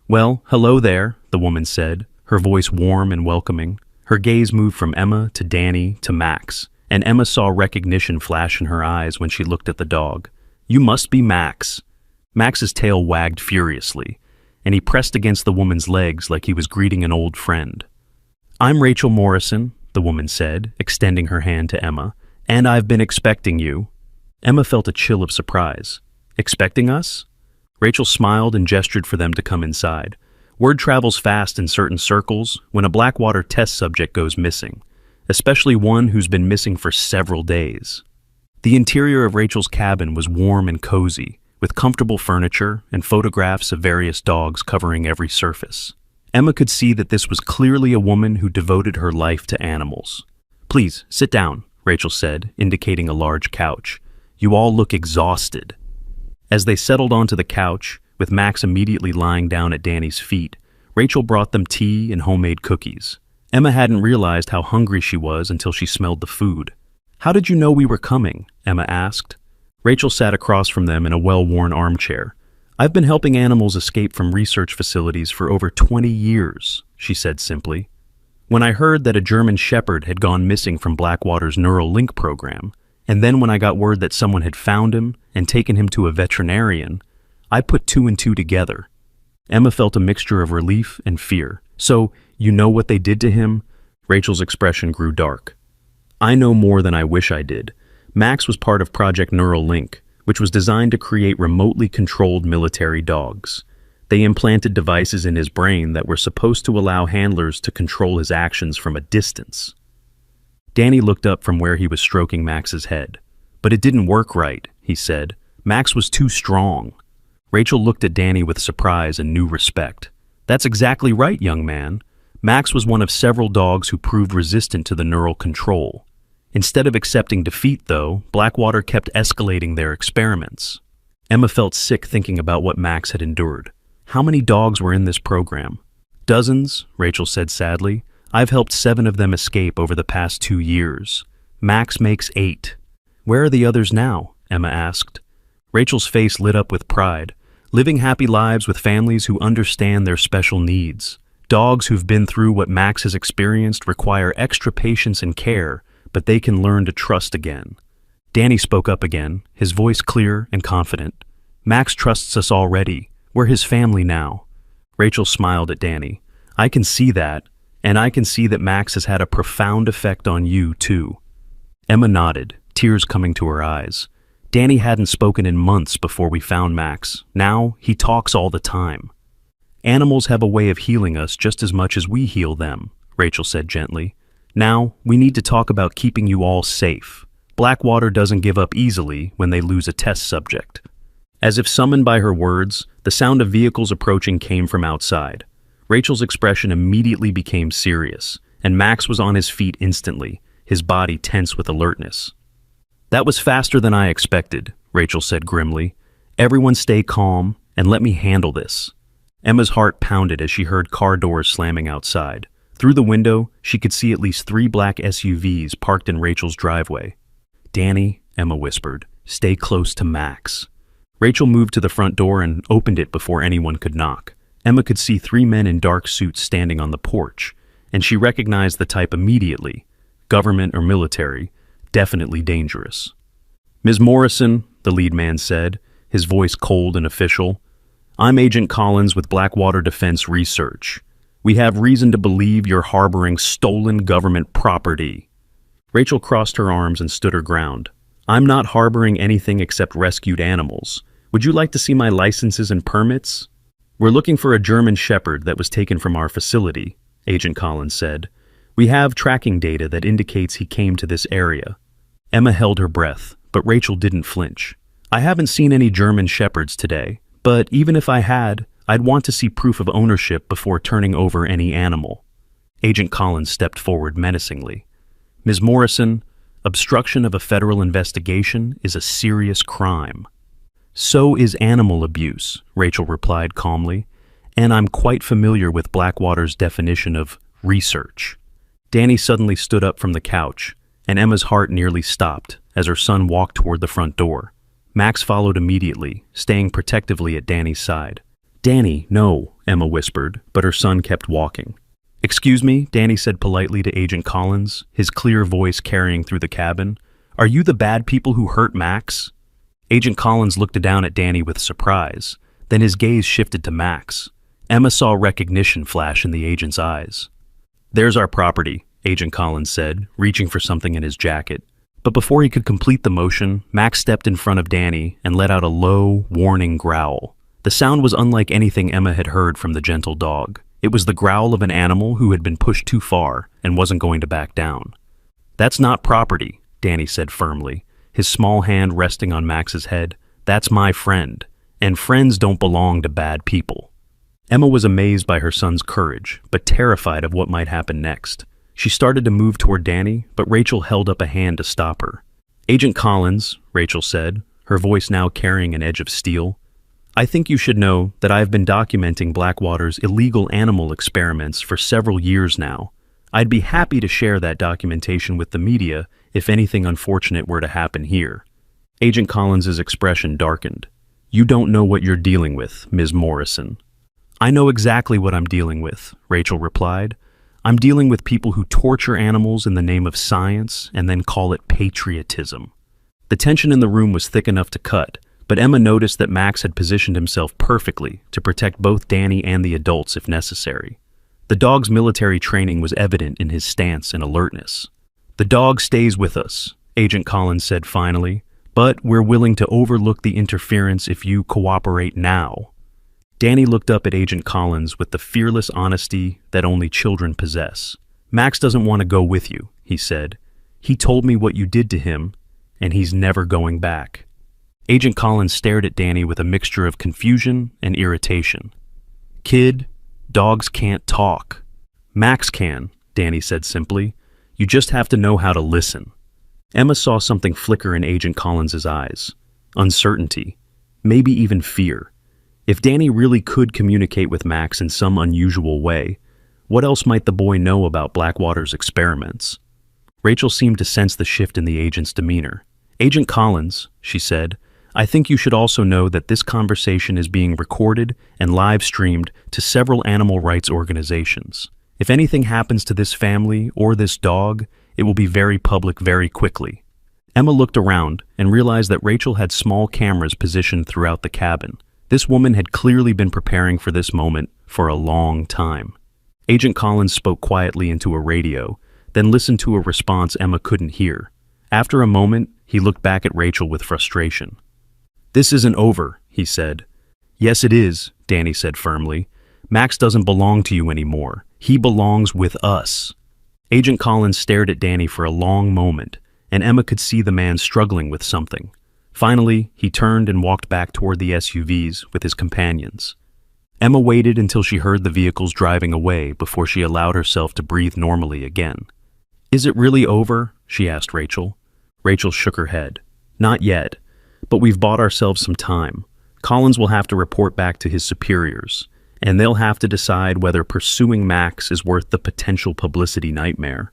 "Well, hello there," the woman said, her voice warm and welcoming. Her gaze moved from Emma to Danny to Max, and Emma saw recognition flash in her eyes when she looked at the dog. "You must be Max." Max's tail wagged furiously, and he pressed against the woman's legs like he was greeting an old friend. "I'm Rachel Morrison," the woman said, extending her hand to Emma, "and I've been expecting you." Emma felt a chill of surprise. "Expecting us?" Rachel smiled and gestured for them to come inside. Word travels fast in certain circles when a Blackwater test subject goes missing, especially one who's been missing for several days. The interior of Rachel's cabin was warm and cozy, with comfortable furniture and photographs of various dogs covering every surface. Emma could see that this was clearly a woman who devoted her life to animals. "Please, sit down," Rachel said, indicating a large couch. "You all look exhausted." As they settled onto the couch, with Max immediately lying down at Danny's feet, Rachel brought them tea and homemade cookies. Emma hadn't realized how hungry she was until she smelled the food. "How did you know we were coming?" Emma asked. Rachel sat across from them in a well-worn armchair. "I've been helping animals escape from research facilities for over 20 years, she said simply. "When I heard that a German shepherd had gone missing from Blackwater's Neural Link program, and then when I got word that someone had found him and taken him to a veterinarian, I put two and two together." Emma felt a mixture of relief and fear. "So, you know what they did to him?" Rachel's expression grew dark. "I know more than I wish I did. Max was part of Project Neural Link, which was designed to create remotely controlled military dogs. They implanted devices in his brain that were supposed to allow handlers to control his actions from a distance." Danny looked up from where he was stroking Max's head. "But it didn't work right," he said. "Max was too strong." Rachel looked at Danny with surprise and new respect. "That's exactly right, young man. Max was one of several dogs who proved resistant to the neural control. Instead of accepting defeat, though, Blackwater kept escalating their experiments. Emma felt sick thinking about what Max had endured. How many dogs were in this program? Dozens, Rachel said sadly. I've helped 7 of them escape over the past 2 years. Max makes 8. Where are the others now? Emma asked. Rachel's face lit up with pride. Living happy lives with families who understand their special needs. Dogs who've been through what Max has experienced require extra patience and care, but they can learn to trust again. Danny spoke up again, his voice clear and confident. Max trusts us already. We're his family now. Rachel smiled at Danny. I can see that, and I can see that Max has had a profound effect on you, too. Emma nodded, tears coming to her eyes. Danny hadn't spoken in months before we found Max. Now, he talks all the time. Animals have a way of healing us just as much as we heal them, Rachel said gently. Now, we need to talk about keeping you all safe. Blackwater doesn't give up easily when they lose a test subject. As if summoned by her words, the sound of vehicles approaching came from outside. Rachel's expression immediately became serious, and Max was on his feet instantly, his body tense with alertness. That was faster than I expected, Rachel said grimly. Everyone stay calm and let me handle this. Emma's heart pounded as she heard car doors slamming outside. Through the window, she could see at least 3 black SUVs parked in Rachel's driveway. Danny, Emma whispered, stay close to Max. Rachel moved to the front door and opened it before anyone could knock. Emma could see 3 men in dark suits standing on the porch, and she recognized the type immediately. Government or military, definitely dangerous. Ms. Morrison, the lead man said, his voice cold and official. I'm Agent Collins with Blackwater Defense Research. We have reason to believe you're harboring stolen government property. Rachel crossed her arms and stood her ground. I'm not harboring anything except rescued animals. Would you like to see my licenses and permits? We're looking for a German Shepherd that was taken from our facility, Agent Collins said. We have tracking data that indicates he came to this area. Emma held her breath, but Rachel didn't flinch. I haven't seen any German Shepherds today, but even if I had, I'd want to see proof of ownership before turning over any animal. Agent Collins stepped forward menacingly. Ms. Morrison, obstruction of a federal investigation is a serious crime. So is animal abuse, Rachel replied calmly, and I'm quite familiar with Blackwater's definition of research. Danny suddenly stood up from the couch, and Emma's heart nearly stopped as her son walked toward the front door. Max followed immediately, staying protectively at Danny's side. Danny, no, Emma whispered, but her son kept walking. Excuse me, Danny said politely to Agent Collins, his clear voice carrying through the cabin. Are you the bad people who hurt Max? Agent Collins looked down at Danny with surprise. Then his gaze shifted to Max. Emma saw recognition flash in the agent's eyes. There's our property, Agent Collins said, reaching for something in his jacket. But before he could complete the motion, Max stepped in front of Danny and let out a low, warning growl. The sound was unlike anything Emma had heard from the gentle dog. It was the growl of an animal who had been pushed too far and wasn't going to back down. That's not property, Danny said firmly, his small hand resting on Max's head. That's my friend, and friends don't belong to bad people. Emma was amazed by her son's courage, but terrified of what might happen next. She started to move toward Danny, but Rachel held up a hand to stop her. Agent Collins, Rachel said, her voice now carrying an edge of steel, I think you should know that I have been documenting Blackwater's illegal animal experiments for several years now. I'd be happy to share that documentation with the media if anything unfortunate were to happen here. Agent Collins's expression darkened. You don't know what you're dealing with, Ms. Morrison. I know exactly what I'm dealing with, Rachel replied. I'm dealing with people who torture animals in the name of science and then call it patriotism. The tension in the room was thick enough to cut, but Emma noticed that Max had positioned himself perfectly to protect both Danny and the adults if necessary. The dog's military training was evident in his stance and alertness. The dog stays with us, Agent Collins said finally, but we're willing to overlook the interference if you cooperate now. Danny looked up at Agent Collins with the fearless honesty that only children possess. Max doesn't want to go with you, he said. He told me what you did to him, and he's never going back. Agent Collins stared at Danny with a mixture of confusion and irritation. Kid, dogs can't talk. Max can, Danny said simply. You just have to know how to listen. Emma saw something flicker in Agent Collins's eyes. Uncertainty. maybe even fear. If Danny really could communicate with Max in some unusual way, what else might the boy know about Blackwater's experiments? Rachel seemed to sense the shift in the agent's demeanor. "Agent Collins," she said, "I think you should also know that this conversation is being recorded and live-streamed to several animal rights organizations. If anything happens to this family or this dog, it will be very public very quickly." Emma looked around and realized that Rachel had small cameras positioned throughout the cabin. This woman had clearly been preparing for this moment for a long time. Agent Collins spoke quietly into a radio, then listened to a response Emma couldn't hear. After a moment, he looked back at Rachel with frustration. "This isn't over," he said. "Yes, it is," Danny said firmly. "Max doesn't belong to you anymore. He belongs with us." Agent Collins stared at Danny for a long moment, and Emma could see the man struggling with something. Finally, he turned and walked back toward the SUVs with his companions. Emma waited until she heard the vehicles driving away before she allowed herself to breathe normally again. "Is it really over?" she asked Rachel. Rachel shook her head. "Not yet, but we've bought ourselves some time. Collins will have to report back to his superiors, and they'll have to decide whether pursuing Max is worth the potential publicity nightmare."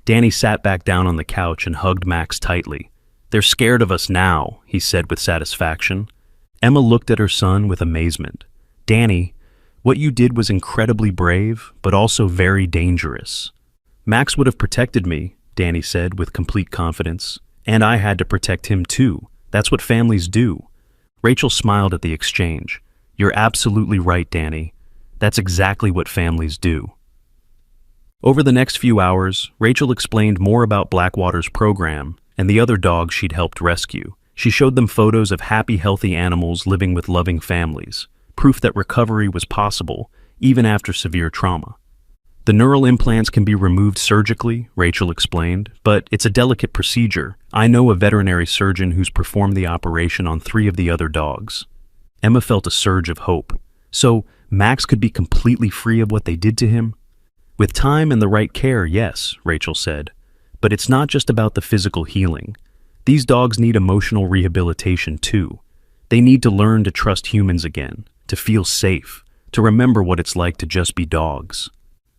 Danny sat back down on the couch and hugged Max tightly. "They're scared of us now," he said with satisfaction. Emma looked at her son with amazement. "Danny, what you did was incredibly brave, but also very dangerous." "Max would have protected me," Danny said with complete confidence. "And I had to protect him too. That's what families do." Rachel smiled at the exchange. "You're absolutely right, Danny. That's exactly what families do." Over the next few hours, Rachel explained more about Blackwater's program and the other dogs she'd helped rescue. She showed them photos of happy, healthy animals living with loving families, proof that recovery was possible, even after severe trauma. "The neural implants can be removed surgically," Rachel explained, "but it's a delicate procedure. I know a veterinary surgeon who's performed the operation on 3 of the other dogs." Emma felt a surge of hope. So, Max could be completely free of what they did to him? "With time and the right care, yes," Rachel said. "But it's not just about the physical healing. These dogs need emotional rehabilitation too. They need to learn to trust humans again, to feel safe, to remember what it's like to just be dogs."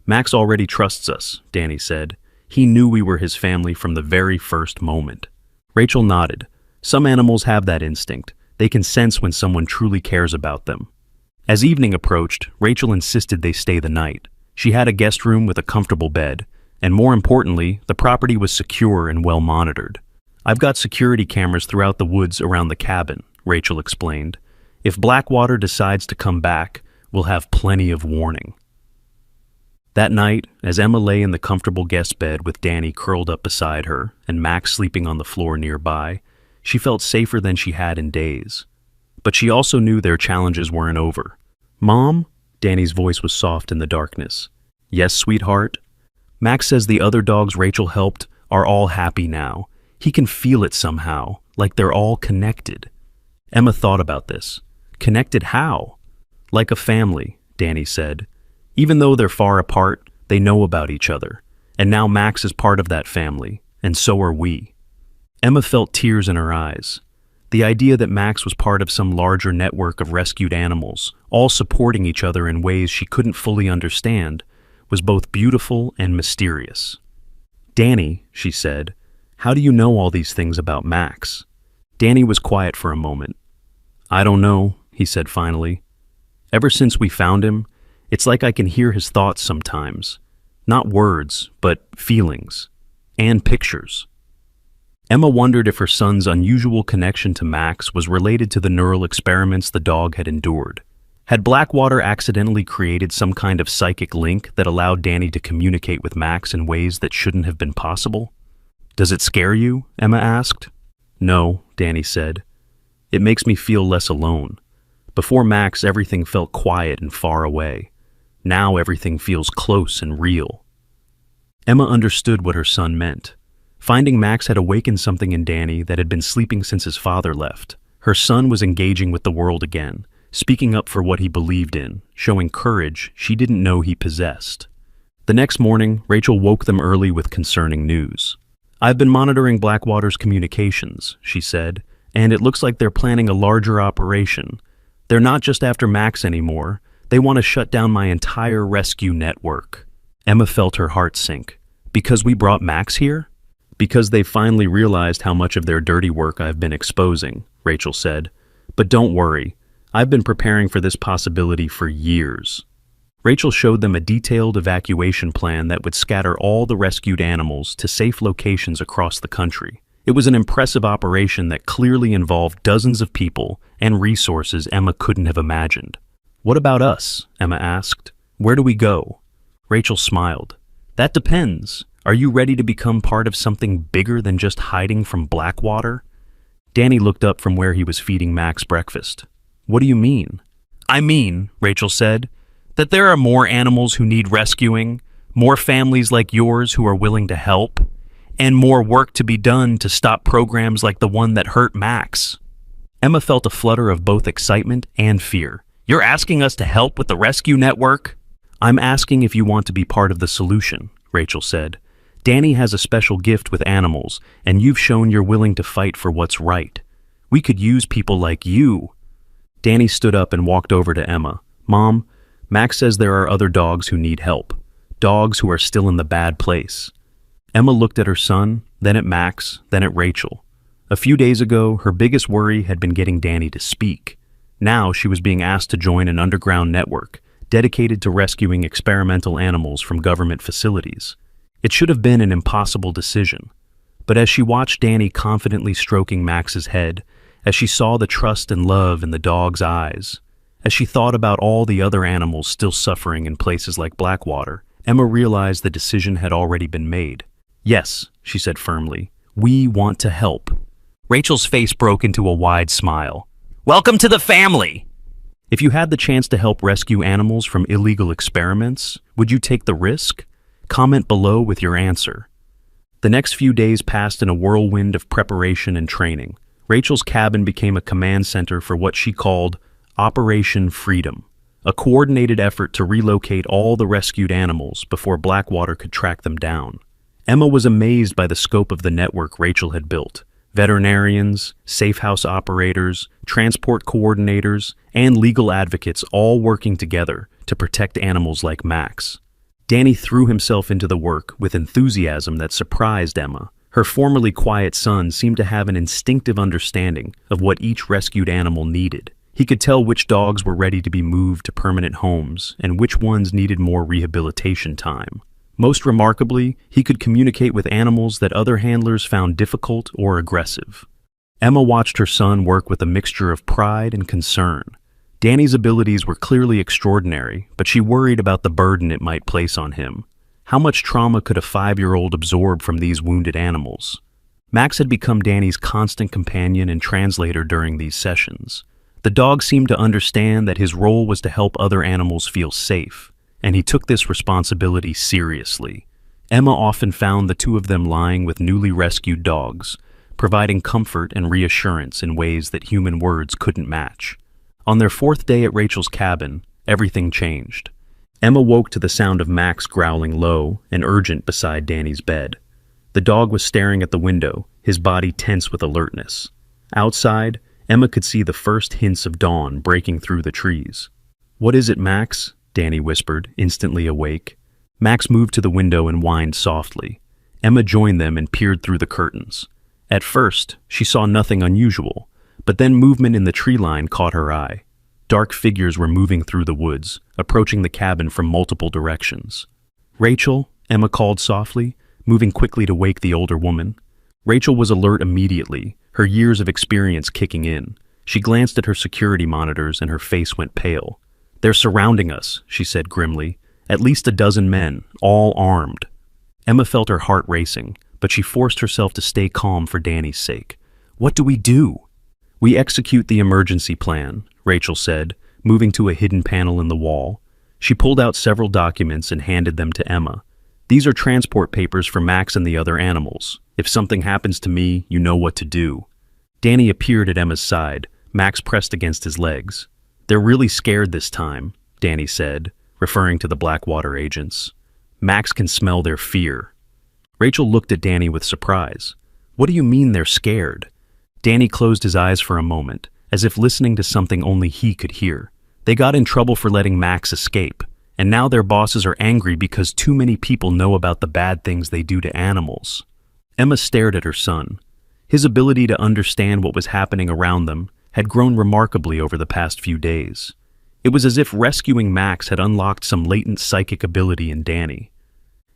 "Max already trusts us," Danny said. "He knew we were his family from the very first moment." Rachel nodded. Some animals have that instinct. They can sense when someone truly cares about them. As evening approached, Rachel insisted they stay the night. She had a guest room with a comfortable bed, and more importantly, the property was secure and well monitored. "I've got security cameras throughout the woods around the cabin," Rachel explained. "If Blackwater decides to come back, we'll have plenty of warning." That night, as Emma lay in the comfortable guest bed with Danny curled up beside her and Max sleeping on the floor nearby, she felt safer than she had in days. But she also knew their challenges weren't over. "Mom?" Danny's voice was soft in the darkness. "Yes, sweetheart?" "Max says the other dogs Rachel helped are all happy now. He can feel it somehow, like they're all connected." Emma thought about this. Connected how? "Like a family," Danny said. "Even though they're far apart, they know about each other. And now Max is part of that family, and so are we." Emma felt tears in her eyes. The idea that Max was part of some larger network of rescued animals, all supporting each other in ways she couldn't fully understand, was both beautiful and mysterious. "Danny," she said, "how do you know all these things about Max?" Danny was quiet for a moment. "I don't know," he said finally. "Ever since we found him, it's like I can hear his thoughts sometimes. Not words, but feelings. And pictures." Emma wondered if her son's unusual connection to Max was related to the neural experiments the dog had endured. Had Blackwater accidentally created some kind of psychic link that allowed Danny to communicate with Max in ways that shouldn't have been possible? "Does it scare you?" Emma asked. "No," Danny said. "It makes me feel less alone. Before Max, everything felt quiet and far away. Now everything feels close and real." Emma understood what her son meant. Finding Max had awakened something in Danny that had been sleeping since his father left. Her son was engaging with the world again, speaking up for what he believed in, showing courage she didn't know he possessed. The next morning, Rachel woke them early with concerning news. "I've been monitoring Blackwater's communications," she said, and it looks like they're planning a larger operation. They're not just after Max anymore. They want to shut down my entire rescue network." Emma felt her heart sink. "Because we brought Max here?" "Because they finally realized how much of their dirty work I've been exposing," Rachel said. "But don't worry, I've been preparing for this possibility for years." Rachel showed them a detailed evacuation plan that would scatter all the rescued animals to safe locations across the country. It was an impressive operation that clearly involved dozens of people and resources Emma couldn't have imagined. "What about us?" Emma asked. "Where do we go?" Rachel smiled. "That depends. Are you ready to become part of something bigger than just hiding from Blackwater?" Danny looked up from where he was feeding Max breakfast. "What do you mean?"
I mean, Rachel said, that there are more animals who need rescuing, more families like yours who are willing to help, and more work to be done to stop programs like the one that hurt Max.
Emma felt a flutter of both excitement and fear.
"You're asking us to help with the rescue network?"
"I'm asking if you want to be part of the solution," Rachel said. "Danny has a special gift with animals, and you've shown you're willing to fight for what's right. We could use people like you." Danny stood up and walked over to Emma. "Mom, Max says there are other dogs who need help. Dogs who are still in the bad place." Emma looked at her son, then at Max, then at Rachel. A few days ago, her biggest worry had been getting Danny to speak. Now she was being asked to join an underground network dedicated to rescuing experimental animals from government facilities. It should have been an impossible decision. But as she watched Danny confidently stroking Max's head, as she saw the trust and love in the dog's eyes, as she thought about all the other animals still suffering in places like Blackwater, Emma realized the decision had already been made. "Yes," she said firmly, "we want to help."
Rachel's face broke into a wide smile. "Welcome to the family!"
"If you had the chance to help rescue animals from illegal experiments, would you take the risk? Comment below with your answer." The next few days passed in a whirlwind of preparation and training. Rachel's cabin became a command center for what she called Operation Freedom, a coordinated effort to relocate all the rescued animals before Blackwater could track them down. Emma was amazed by the scope of the network Rachel had built. Veterinarians, safe house operators, transport coordinators, and legal advocates all working together to protect animals like Max. Danny threw himself into the work with enthusiasm that surprised Emma. Her formerly quiet son seemed to have an instinctive understanding of what each rescued animal needed. He could tell which dogs were ready to be moved to permanent homes and which ones needed more rehabilitation time. Most remarkably, he could communicate with animals that other handlers found difficult or aggressive. Emma watched her son work with a mixture of pride and concern. Danny's abilities were clearly extraordinary, but she worried about the burden it might place on him. How much trauma could a 5-year-old absorb from these wounded animals? Max had become Danny's constant companion and translator during these sessions. The dog seemed to understand that his role was to help other animals feel safe, and he took this responsibility seriously. Emma often found the two of them lying with newly rescued dogs, providing comfort and reassurance in ways that human words couldn't match. On their 4th day at Rachel's cabin, everything changed. Emma woke to the sound of Max growling low and urgent beside Danny's bed. The dog was staring at the window, his body tense with alertness. Outside, Emma could see the first hints of dawn breaking through the trees. "What is it, Max?" Danny whispered, instantly awake. Max moved to the window and whined softly. Emma joined them and peered through the curtains. At first, she saw nothing unusual, but then movement in the tree line caught her eye. Dark figures were moving through the woods, approaching the cabin from multiple directions. "Rachel," Emma called softly, moving quickly to wake the older woman. Rachel was alert immediately, her years of experience kicking in. She glanced at her security monitors and her face went pale. "They're surrounding us," she said grimly. "At least a dozen men, all armed." Emma felt her heart racing, but she forced herself to stay calm for Danny's sake. "What do we do?" "We execute the emergency plan," Rachel said, moving to a hidden panel in the wall. She pulled out several documents and handed them to Emma. "These are transport papers for Max and the other animals. If something happens to me, you know what to do." Danny appeared at Emma's side, Max pressed against his legs. "They're really scared this time," Danny said, referring to the Blackwater agents. "Max can smell their fear." Rachel looked at Danny with surprise. "What do you mean they're scared?" Danny closed his eyes for a moment, as if listening to something only he could hear. They got in trouble for letting Max escape, and now their bosses are angry because too many people know about the bad things they do to animals. Emma stared at her son. His ability to understand what was happening around them had grown remarkably over the past few days. It was as if rescuing Max had unlocked some latent psychic ability in Danny.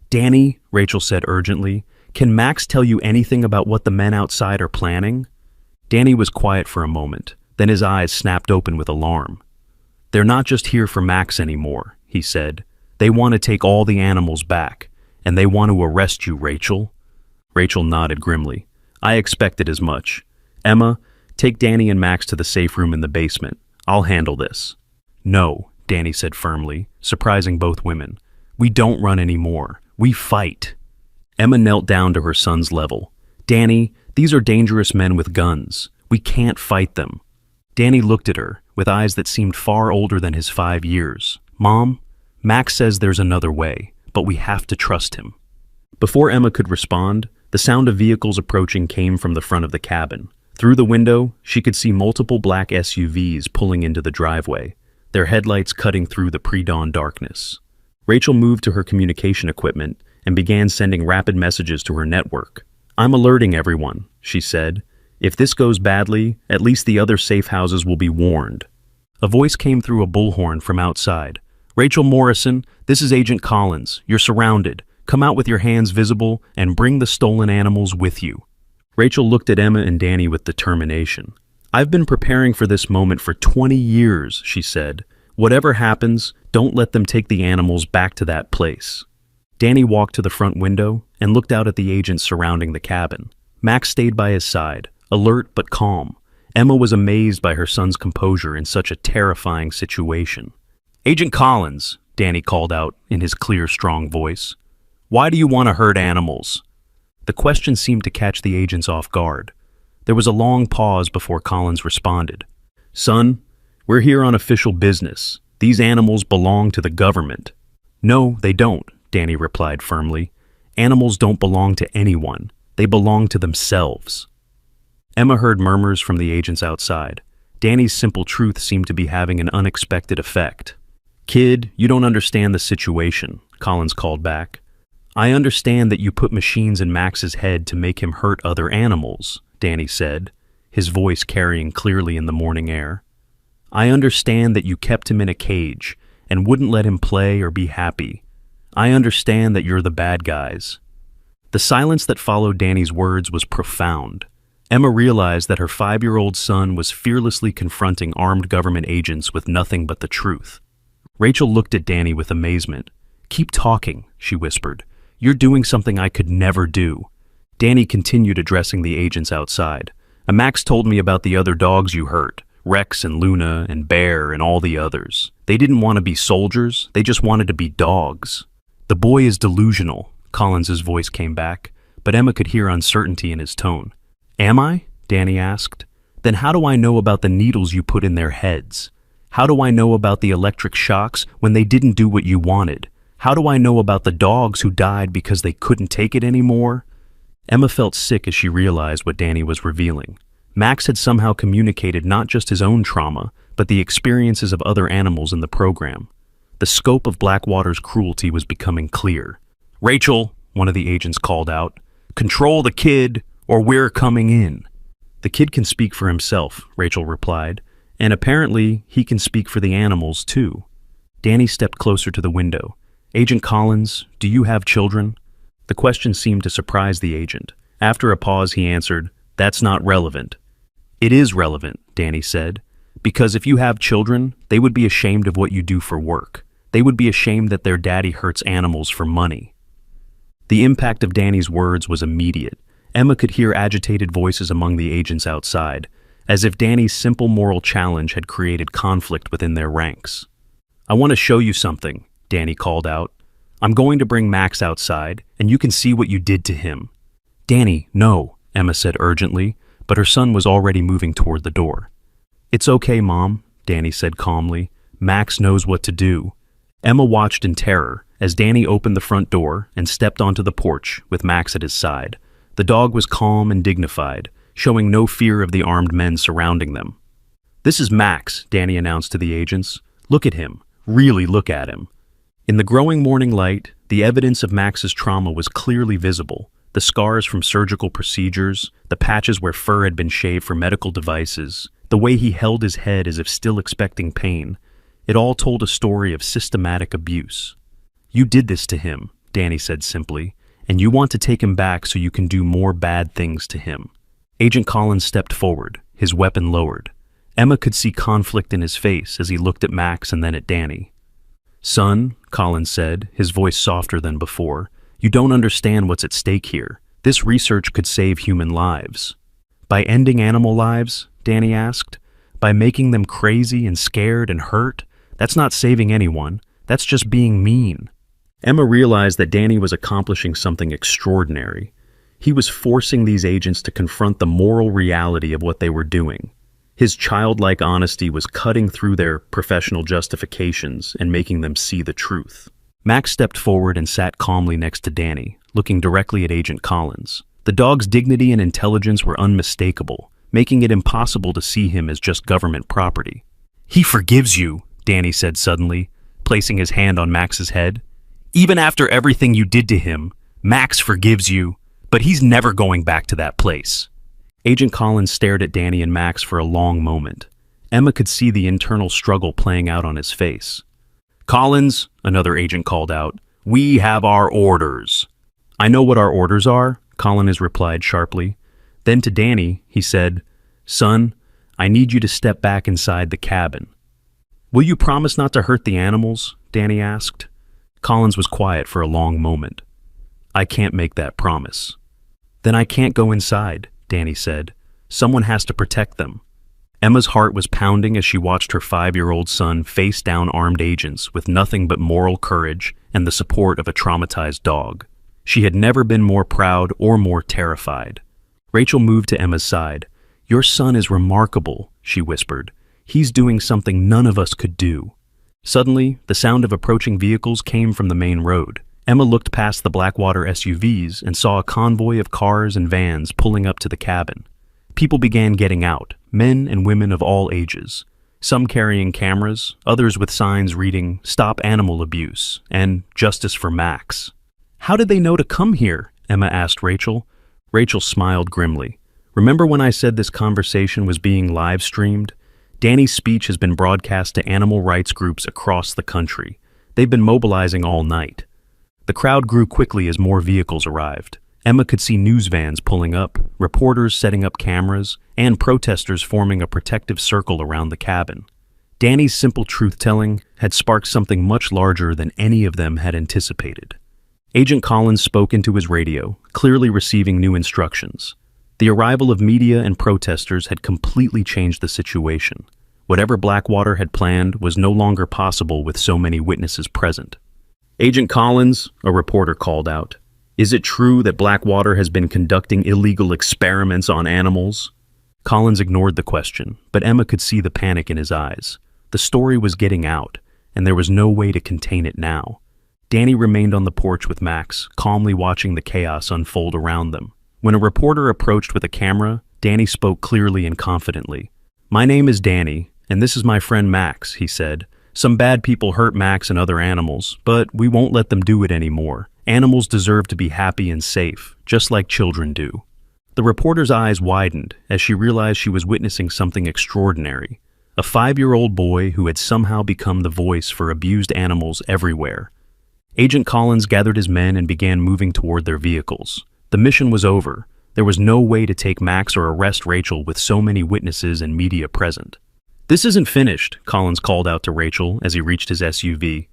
"Danny," Rachel said urgently, "can Max tell you anything about what the men outside are planning?" Danny was quiet for a moment, then his eyes snapped open with alarm. "They're not just here for Max anymore," he said. "They want to take all the animals back, and they want to arrest you, Rachel." Rachel nodded grimly. "I expected as much. Emma, take Danny and Max to the safe room in the basement. I'll handle this." "No," Danny said firmly, surprising both women. "We don't run anymore. We fight." Emma knelt down to her son's level. "Danny, these are dangerous men with guns. We can't fight them." Danny looked at her, with eyes that seemed far older than his 5 years. "Mom, Max says there's another way, but we have to trust him." Before Emma could respond, the sound of vehicles approaching came from the front of the cabin. Through the window, she could see multiple black SUVs pulling into the driveway, their headlights cutting through the pre-dawn darkness. Rachel moved to her communication equipment and began sending rapid messages to her network. "I'm alerting everyone," she said. "If this goes badly, at least the other safe houses will be warned." A voice came through a bullhorn from outside. "Rachel Morrison, this is Agent Collins. You're surrounded. Come out with your hands visible and bring the stolen animals with you." Rachel looked at Emma and Danny with determination. "I've been preparing for this moment for 20 years, she said. "Whatever happens, don't let them take the animals back to that place." Danny walked to the front window and looked out at the agents surrounding the cabin. Max stayed by his side, alert but calm. Emma was amazed by her son's composure in such a terrifying situation. "Agent Collins," Danny called out in his clear, strong voice. "Why do you want to hurt animals?" The question seemed to catch the agents off guard. There was a long pause before Collins responded. "Son, we're here on official business. These animals belong to the government." "No, they don't," Danny replied firmly. "Animals don't belong to anyone. They belong to themselves." Emma heard murmurs from the agents outside. Danny's simple truth seemed to be having an unexpected effect. "Kid, you don't understand the situation," Collins called back. "I understand that you put machines in Max's head to make him hurt other animals," Danny said, his voice carrying clearly in the morning air. "I understand that you kept him in a cage and wouldn't let him play or be happy. I understand that you're the bad guys." The silence that followed Danny's words was profound. Emma realized that her 5-year-old son was fearlessly confronting armed government agents with nothing but the truth. Rachel looked at Danny with amazement. "Keep talking," she whispered. "You're doing something I could never do." Danny continued addressing the agents outside. "Max told me about the other dogs you hurt, Rex and Luna and Bear and all the others. They didn't want to be soldiers, they just wanted to be dogs." "The boy is delusional," Collins's voice came back, but Emma could hear uncertainty in his tone. "Am I?" Danny asked. "Then how do I know about the needles you put in their heads? How do I know about the electric shocks when they didn't do what you wanted? How do I know about the dogs who died because they couldn't take it anymore?" Emma felt sick as she realized what Danny was revealing. Max had somehow communicated not just his own trauma, but the experiences of other animals in the program. The scope of Blackwater's cruelty was becoming clear. "Rachel," one of the agents called out, "control the kid, or we're coming in." "The kid can speak for himself," Rachel replied, "and apparently he can speak for the animals too." Danny stepped closer to the window. "Agent Collins, do you have children?" The question seemed to surprise the agent. After a pause, he answered, "That's not relevant." "It is relevant," Danny said, "because if you have children, they would be ashamed of what you do for work. They would be ashamed that their daddy hurts animals for money." The impact of Danny's words was immediate. Emma could hear agitated voices among the agents outside, as if Danny's simple moral challenge had created conflict within their ranks. "I want to show you something," Danny called out. "I'm going to bring Max outside, and you can see what you did to him." "Danny, no," Emma said urgently, but her son was already moving toward the door. "It's okay, Mom," Danny said calmly. "Max knows what to do." Emma watched in terror as Danny opened the front door and stepped onto the porch with Max at his side. The dog was calm and dignified, showing no fear of the armed men surrounding them. "This is Max," Danny announced to the agents. "Look at him. Really look at him." In the growing morning light, the evidence of Max's trauma was clearly visible. The scars from surgical procedures, the patches where fur had been shaved for medical devices, the way he held his head as if still expecting pain. It all told a story of systematic abuse. "You did this to him," Danny said simply, "and you want to take him back so you can do more bad things to him." Agent Collins stepped forward, his weapon lowered. Emma could see conflict in his face as he looked at Max and then at Danny. "Son," Collins said, his voice softer than before, "you don't understand what's at stake here. This research could save human lives." "By ending animal lives?" Danny asked. "By making them crazy and scared and hurt? That's not saving anyone. That's just being mean." Emma realized that Danny was accomplishing something extraordinary. He was forcing these agents to confront the moral reality of what they were doing. His childlike honesty was cutting through their professional justifications and making them see the truth. Max stepped forward and sat calmly next to Danny, looking directly at Agent Collins. The dog's dignity and intelligence were unmistakable, making it impossible to see him as just government property. "He forgives you," Danny said suddenly, placing his hand on Max's head. "Even after everything you did to him, Max forgives you, but he's never going back to that place." Agent Collins stared at Danny and Max for a long moment. Emma could see the internal struggle playing out on his face. "Collins," another agent called out, "we have our orders." "I know what our orders are," Collins replied sharply. Then to Danny, he said, "Son, I need you to step back inside the cabin." "Will you promise not to hurt the animals?" Danny asked. Collins was quiet for a long moment. "I can't make that promise." "Then I can't go inside," Danny said. "Someone has to protect them." Emma's heart was pounding as she watched her 5-year-old son face down armed agents with nothing but moral courage and the support of a traumatized dog. She had never been more proud or more terrified. Rachel moved to Emma's side. "Your son is remarkable," she whispered. "He's doing something none of us could do." Suddenly, the sound of approaching vehicles came from the main road. Emma looked past the Blackwater SUVs and saw a convoy of cars and vans pulling up to the cabin. People began getting out, men and women of all ages, some carrying cameras, others with signs reading, "Stop Animal Abuse" and "Justice for Max." "How did they know to come here?" Emma asked Rachel. Rachel smiled grimly. "Remember when I said this conversation was being live-streamed? Danny's speech has been broadcast to animal rights groups across the country. They've been mobilizing all night." The crowd grew quickly as more vehicles arrived. Emma could see news vans pulling up, reporters setting up cameras, and protesters forming a protective circle around the cabin. Danny's simple truth-telling had sparked something much larger than any of them had anticipated. Agent Collins spoke into his radio, clearly receiving new instructions. The arrival of media and protesters had completely changed the situation. Whatever Blackwater had planned was no longer possible with so many witnesses present. "Agent Collins," a reporter called out, "is it true that Blackwater has been conducting illegal experiments on animals?" Collins ignored the question, but Emma could see the panic in his eyes. The story was getting out, and there was no way to contain it now. Danny remained on the porch with Max, calmly watching the chaos unfold around them. When a reporter approached with a camera, Danny spoke clearly and confidently. "My name is Danny, and this is my friend Max," he said. "Some bad people hurt Max and other animals, but we won't let them do it anymore. Animals deserve to be happy and safe, just like children do." The reporter's eyes widened as she realized she was witnessing something extraordinary. A 5-year-old boy who had somehow become the voice for abused animals everywhere. Agent Collins gathered his men and began moving toward their vehicles. The mission was over. There was no way to take Max or arrest Rachel with so many witnesses and media present. "This isn't finished," Collins called out to Rachel as he reached his SUV.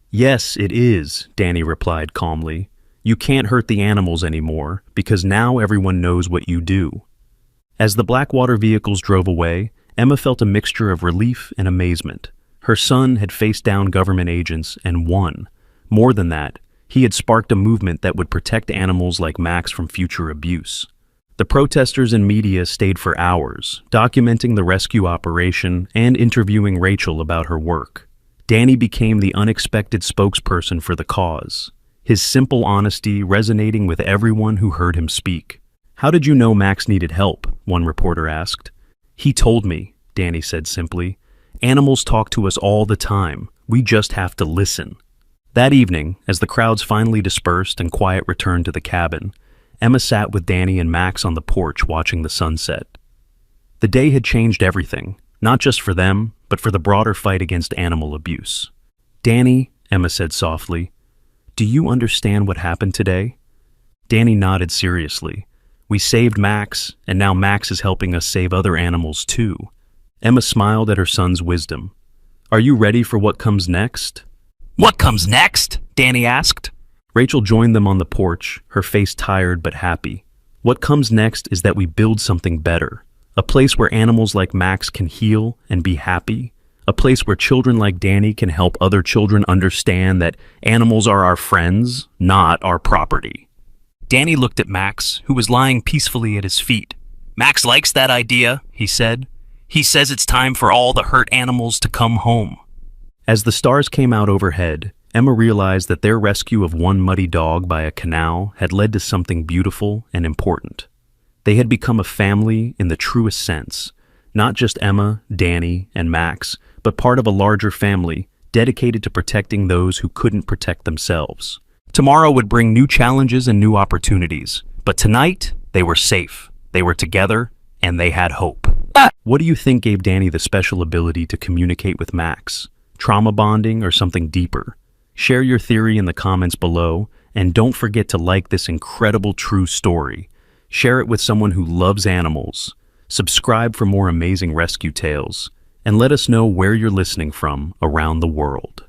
"Yes, it is," Danny replied calmly. "You can't hurt the animals anymore, because now everyone knows what you do." As the Blackwater vehicles drove away, Emma felt a mixture of relief and amazement. Her son had faced down government agents and won. More than that, he had sparked a movement that would protect animals like Max from future abuse. The protesters and media stayed for hours, documenting the rescue operation and interviewing Rachel about her work. Danny became the unexpected spokesperson for the cause, his simple honesty resonating with everyone who heard him speak. "How did you know Max needed help?" one reporter asked. He told me, Danny said simply. Animals talk to us all the time. We just have to listen. That evening, as the crowds finally dispersed and quiet returned to the cabin, Emma sat with Danny and Max on the porch watching the sunset. The day had changed everything, not just for them, but for the broader fight against animal abuse. Danny, Emma said softly, do you understand what happened today? Danny nodded seriously. We saved Max, and now Max is helping us save other animals too. Emma smiled at her son's wisdom. Are you ready for what comes next?
What comes next? Danny asked.
Rachel joined them on the porch, her face tired but happy. What comes next is that we build something better. A place where animals like Max can heal and be happy. A place where children like Danny can help other children understand that animals are our friends, not our property.
Danny looked at Max, who was lying peacefully at his feet. Max likes that idea, he said. He says it's time for all the hurt animals to come home.
As the stars came out overhead, Emma realized that their rescue of one muddy dog by a canal had led to something beautiful and important. They had become a family in the truest sense, not just Emma, Danny, and Max, but part of a larger family dedicated to protecting those who couldn't protect themselves. Tomorrow would bring new challenges and new opportunities, but tonight they were safe, they were together, and they had hope. What do you think gave Danny the special ability to communicate with Max? Trauma bonding or something deeper? Share your theory in the comments below, and don't forget to like this incredible true story. Share it with someone who loves animals. Subscribe for more amazing rescue tales, and let us know where you're listening from around the world.